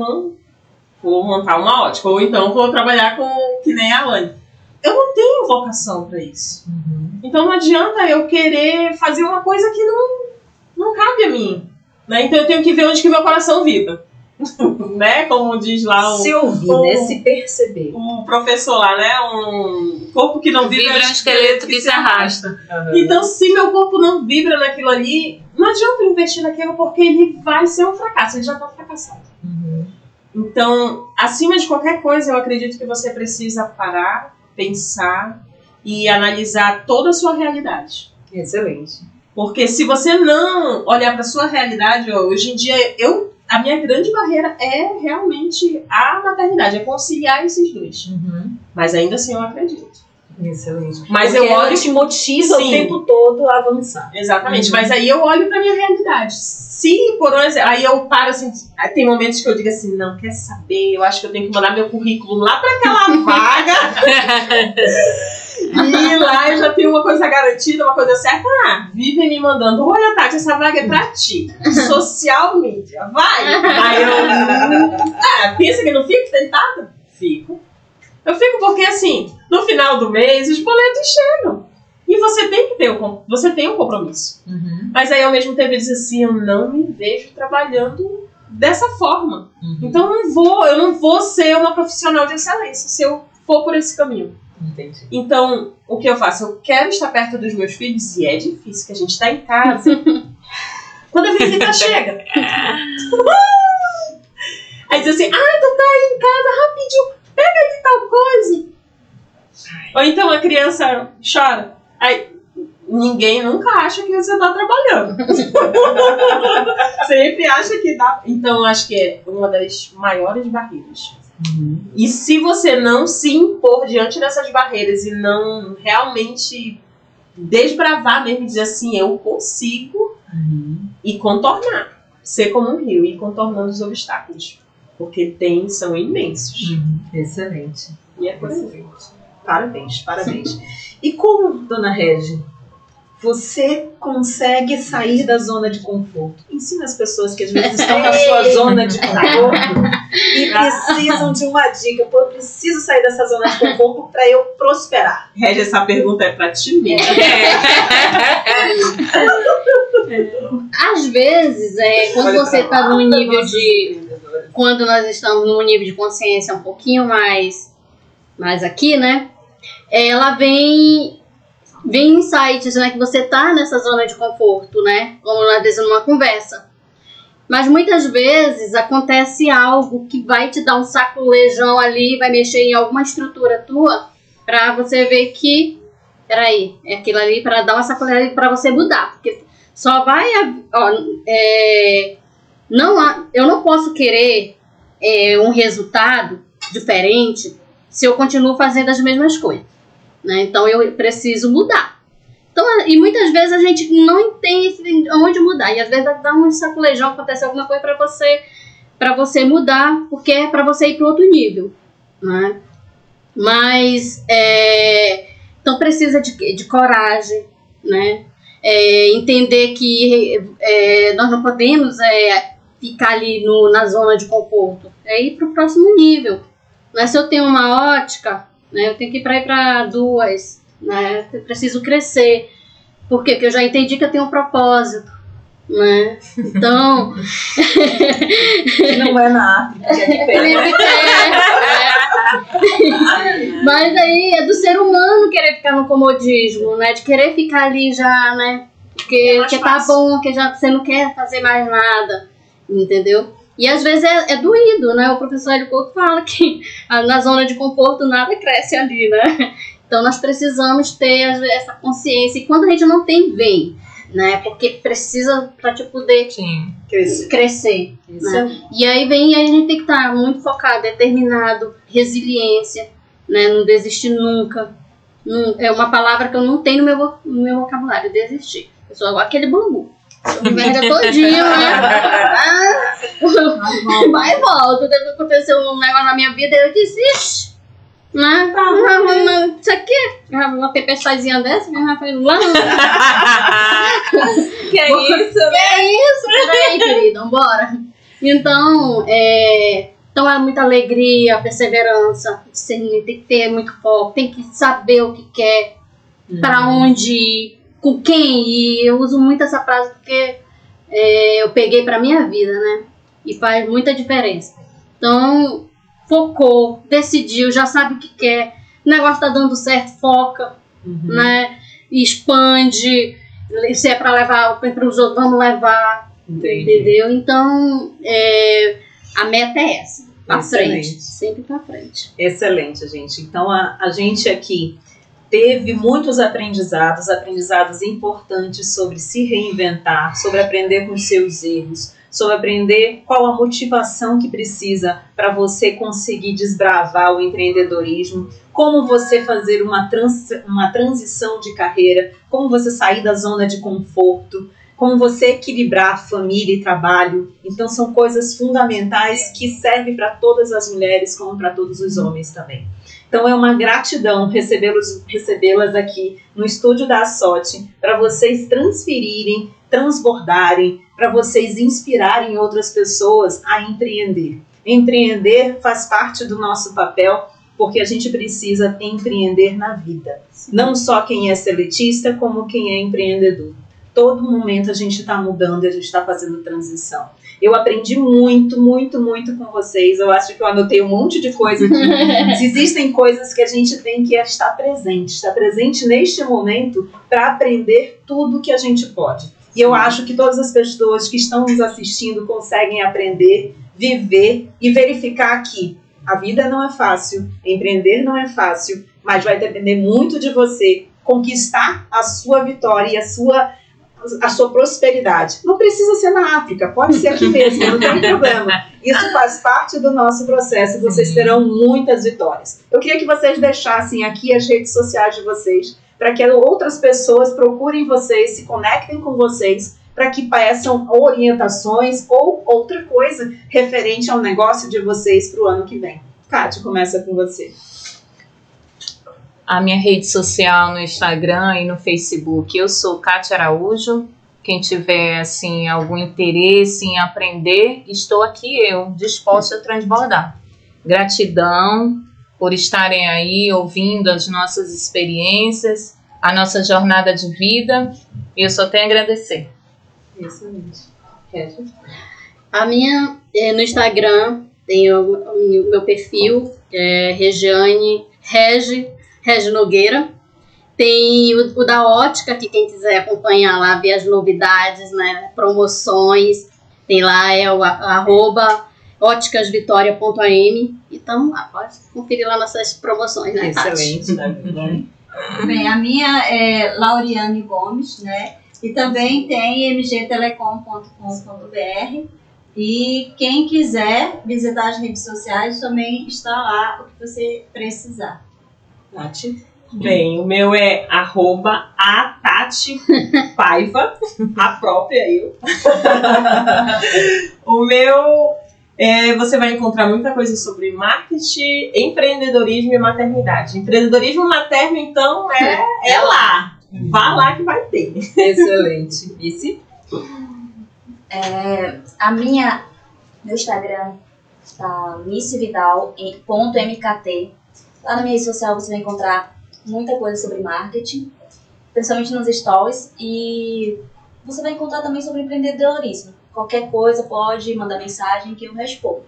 vou montar uma ótica, ou então vou trabalhar que nem a Alane. Eu não tenho vocação para isso. Então não adianta eu querer fazer uma coisa que não cabe a mim. Né? Então eu tenho que ver onde que meu coração vibra. Né? Como diz lá se ouvir, né? Se perceber. O professor lá, né? Um corpo que não vibra é um esqueleto que se arrasta. Então, se meu corpo não vibra naquilo ali, não adianta eu investir naquilo, porque ele vai ser um fracasso, ele já está fracassado. Então, acima de qualquer coisa, eu acredito que você precisa parar, pensar e analisar toda a sua realidade. Excelente. Porque se você não olhar para a sua realidade, hoje em dia a minha grande barreira é realmente a maternidade, é conciliar esses dois. Mas ainda assim eu acredito. Excelente. Mas porque ela te motiva o tempo todo a avançar. Exatamente. Mas aí eu olho pra minha realidade. Se, por exemplo, aí eu paro assim, tem momentos que eu digo assim, não, quer saber, eu acho que eu tenho que mandar meu currículo lá pra aquela vaga. E lá eu já tenho uma coisa garantida, uma coisa certa. Vivem me mandando, olha, Tati, essa vaga é pra ti. Social media, vai. Aí eu pensa que não fico tentada? Fico. Eu fico porque, assim, no final do mês, os boletos chegam. E você tem que ter você tem um compromisso. Mas aí, ao mesmo tempo, eu disse assim, eu não me vejo trabalhando dessa forma. Então, eu não vou ser uma profissional de excelência se eu for por esse caminho. Entendi. Então, o que eu faço? Eu quero estar perto dos meus filhos, e é difícil, que a gente está em casa. Quando a visita chega. Aí diz assim, tu tá aí em casa, rapidinho. Pega ali tal coisa. Ou então a criança chora. Aí ninguém nunca acha que você tá trabalhando. Sempre acha que dá. Então acho que é uma das maiores barreiras. E se você não se impor diante dessas barreiras e não realmente desbravar mesmo e dizer assim, eu consigo e contornar. Ser como um rio e contornando os obstáculos. Porque são imensos. Excelente. E é por aí. Parabéns. E como, dona Regi, você consegue sair da zona de conforto? Ensina as pessoas que às vezes estão na sua zona de conforto e precisam de uma dica. Eu preciso sair dessa zona de conforto para eu prosperar. Regi, essa pergunta é para ti mesmo. Às vezes, quando você está num nível quando nós estamos num nível de consciência um pouquinho mais aqui, né? Ela vem insights, né? Que você tá nessa zona de conforto, né? Como às vezes numa conversa. Mas muitas vezes acontece algo que vai te dar um sacolejão ali, vai mexer em alguma estrutura tua, pra você ver que, peraí, é aquilo ali pra dar uma sacolejão pra você mudar. Porque só vai... eu não posso querer um resultado diferente se eu continuo fazendo as mesmas coisas, né? Então eu preciso mudar. Então, e muitas vezes a gente não entende onde mudar. E às vezes dá um sacolejão, acontece alguma coisa para você mudar, porque é para você ir para outro nível, né? Mas então precisa de coragem, né? Entender que nós não podemos ficar ali na zona de conforto, ir para o próximo nível. Né? Se eu tenho uma ótica, né, eu tenho que ir para 2, né? Eu preciso crescer. Por quê? Porque eu já entendi que eu tenho um propósito, né? Então... Não é na África, Mas aí é do ser humano querer ficar no comodismo, né? De querer ficar ali já, né? Porque tá bom, que já você não quer fazer mais nada, entendeu? E às vezes é doído, né? O professor Hélio Couto fala que na zona de conforto nada cresce ali, né? Então nós precisamos ter essa consciência. E quando a gente não tem, vem, né? Porque precisa para te poder crescer. Né? E aí a gente tem que estar muito focado, determinado, resiliência, né? Não desistir nunca. É uma palavra que eu não tenho no meu vocabulário, desistir. Eu sou igual aquele bambu. Eu me verga todinho, né? Vai e volta. Aconteceu um negócio na minha vida e eu disse, Né? Isso aqui, uma tempestadezinha dessa, minha já foi lá. Que é isso, né? É isso, peraí, querida, bora. Então, então é muita alegria, perseverança, discernimento, tem que ter muito foco, tem que saber o que quer, para onde ir, com quem ir. Eu uso muito essa frase porque eu peguei pra minha vida, né? E faz muita diferença. Então, focou, decidiu, já sabe o que quer, o negócio tá dando certo, foca, né? Expande, se é pra levar para os outros, vamos levar. Entendi. Entendeu? Então, a meta é essa. Pra Excelente. frente. Sempre pra frente. Excelente, gente. Então, a gente aqui teve muitos aprendizados importantes sobre se reinventar, sobre aprender com os seus erros, sobre aprender qual a motivação que precisa para você conseguir desbravar o empreendedorismo, como você fazer uma transição de carreira, como você sair da zona de conforto, como você equilibrar família e trabalho. Então são coisas fundamentais que servem para todas as mulheres como para todos os homens também. Então é uma gratidão recebê-las aqui no estúdio da SOT, para vocês transferirem, transbordarem, para vocês inspirarem outras pessoas a empreender. Empreender faz parte do nosso papel, porque a gente precisa empreender na vida. Não só quem é seletista, como quem é empreendedor. Todo momento a gente está mudando e a gente está fazendo transição. Eu aprendi muito com vocês. Eu acho que eu anotei um monte de coisa aqui. Existem coisas que a gente tem que estar presente neste momento para aprender tudo que a gente pode. E eu acho que todas as pessoas que estão nos assistindo conseguem aprender, viver e verificar que a vida não é fácil, empreender não é fácil, mas vai depender muito de você conquistar a sua vitória e a sua prosperidade. Não precisa ser na África, pode ser aqui mesmo, não tem problema. Isso faz parte do nosso processo e vocês terão muitas vitórias. Eu queria que vocês deixassem aqui as redes sociais de vocês, para que outras pessoas procurem vocês, se conectem com vocês, para que peçam orientações ou outra coisa referente ao negócio de vocês para o ano que vem. Kátia, começa com você. A minha rede social no Instagram e no Facebook, eu sou Kátia Araújo. Quem tiver assim, algum interesse em aprender, estou aqui disposta a transbordar. Gratidão por estarem aí ouvindo as nossas experiências, a nossa jornada de vida. E eu só tenho a agradecer. Excelente. A minha, no Instagram, tem o meu perfil, Regiane Nogueira. Tem o da Ótica, que quem quiser acompanhar lá, ver as novidades, né, promoções, tem lá, o @óticasvitoria.am. Então, pode conferir lá nossas promoções, né, Excelente. Bem, a minha é Lauriane Gomes, né? E também tem mgtelecom.com.br. E quem quiser visitar as redes sociais, também está lá o que você precisar. Tati. Bem, o meu é @atatipaiva, a própria eu. O meu, você vai encontrar muita coisa sobre marketing, empreendedorismo e maternidade. Empreendedorismo materno, então, é lá. Vá lá que vai ter. Excelente. Missy? Meu Instagram tá missyvidal.mkt. Lá na minha rede social você vai encontrar muita coisa sobre marketing, principalmente nos stories, e você vai encontrar também sobre empreendedorismo. Qualquer coisa pode mandar mensagem que eu respondo.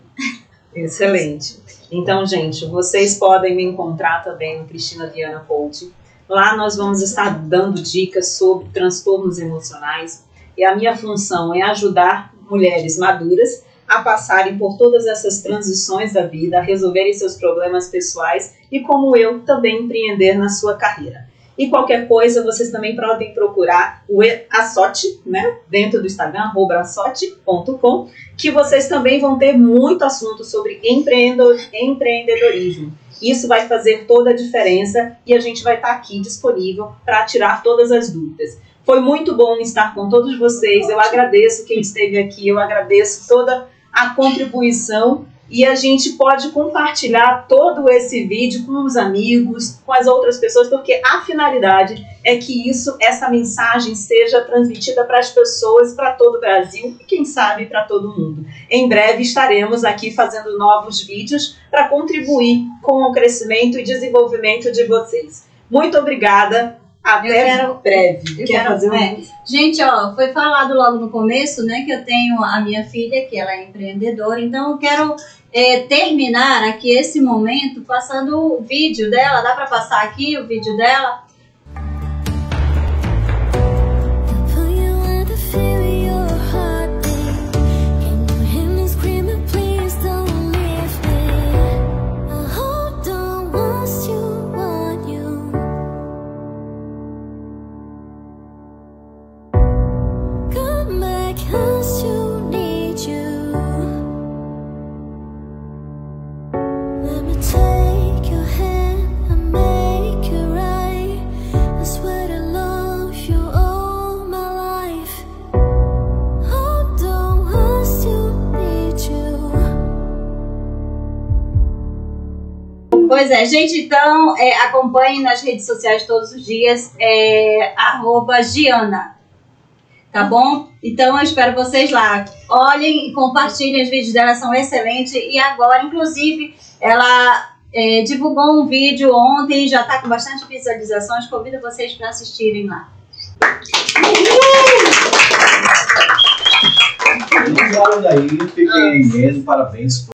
Excelente. Então, gente, vocês podem me encontrar também no Cristina Viana Coaching. Lá nós vamos estar dando dicas sobre transtornos emocionais e a minha função é ajudar mulheres maduras a passarem por todas essas transições da vida, a resolverem seus problemas pessoais e, como eu, também empreender na sua carreira. E qualquer coisa, vocês também podem procurar a SOT, né, dentro do Instagram, @asot.com, que vocês também vão ter muito assunto sobre empreendedorismo. Isso vai fazer toda a diferença e a gente vai estar aqui disponível para tirar todas as dúvidas. Foi muito bom estar com todos vocês, eu agradeço quem esteve aqui, eu agradeço toda a contribuição e a gente pode compartilhar todo esse vídeo com os amigos, com as outras pessoas, porque a finalidade é que essa mensagem seja transmitida para as pessoas, para todo o Brasil e quem sabe para todo mundo. Em breve estaremos aqui fazendo novos vídeos para contribuir com o crescimento e desenvolvimento de vocês. Muito obrigada. Até breve. Gente, ó, foi falado logo no começo, né, que eu tenho a minha filha, que ela é empreendedora, então eu quero terminar aqui esse momento passando o vídeo dela. Dá para passar aqui o vídeo dela? Pois é, gente, então acompanhem nas redes sociais todos os dias, @Giana, tá bom? Então eu espero vocês lá. Olhem e compartilhem, os vídeos dela são excelentes. E agora, inclusive, ela divulgou um vídeo ontem, já tá com bastante visualizações. Convido vocês para assistirem lá. Olha aí, fiquem mesmo, parabéns.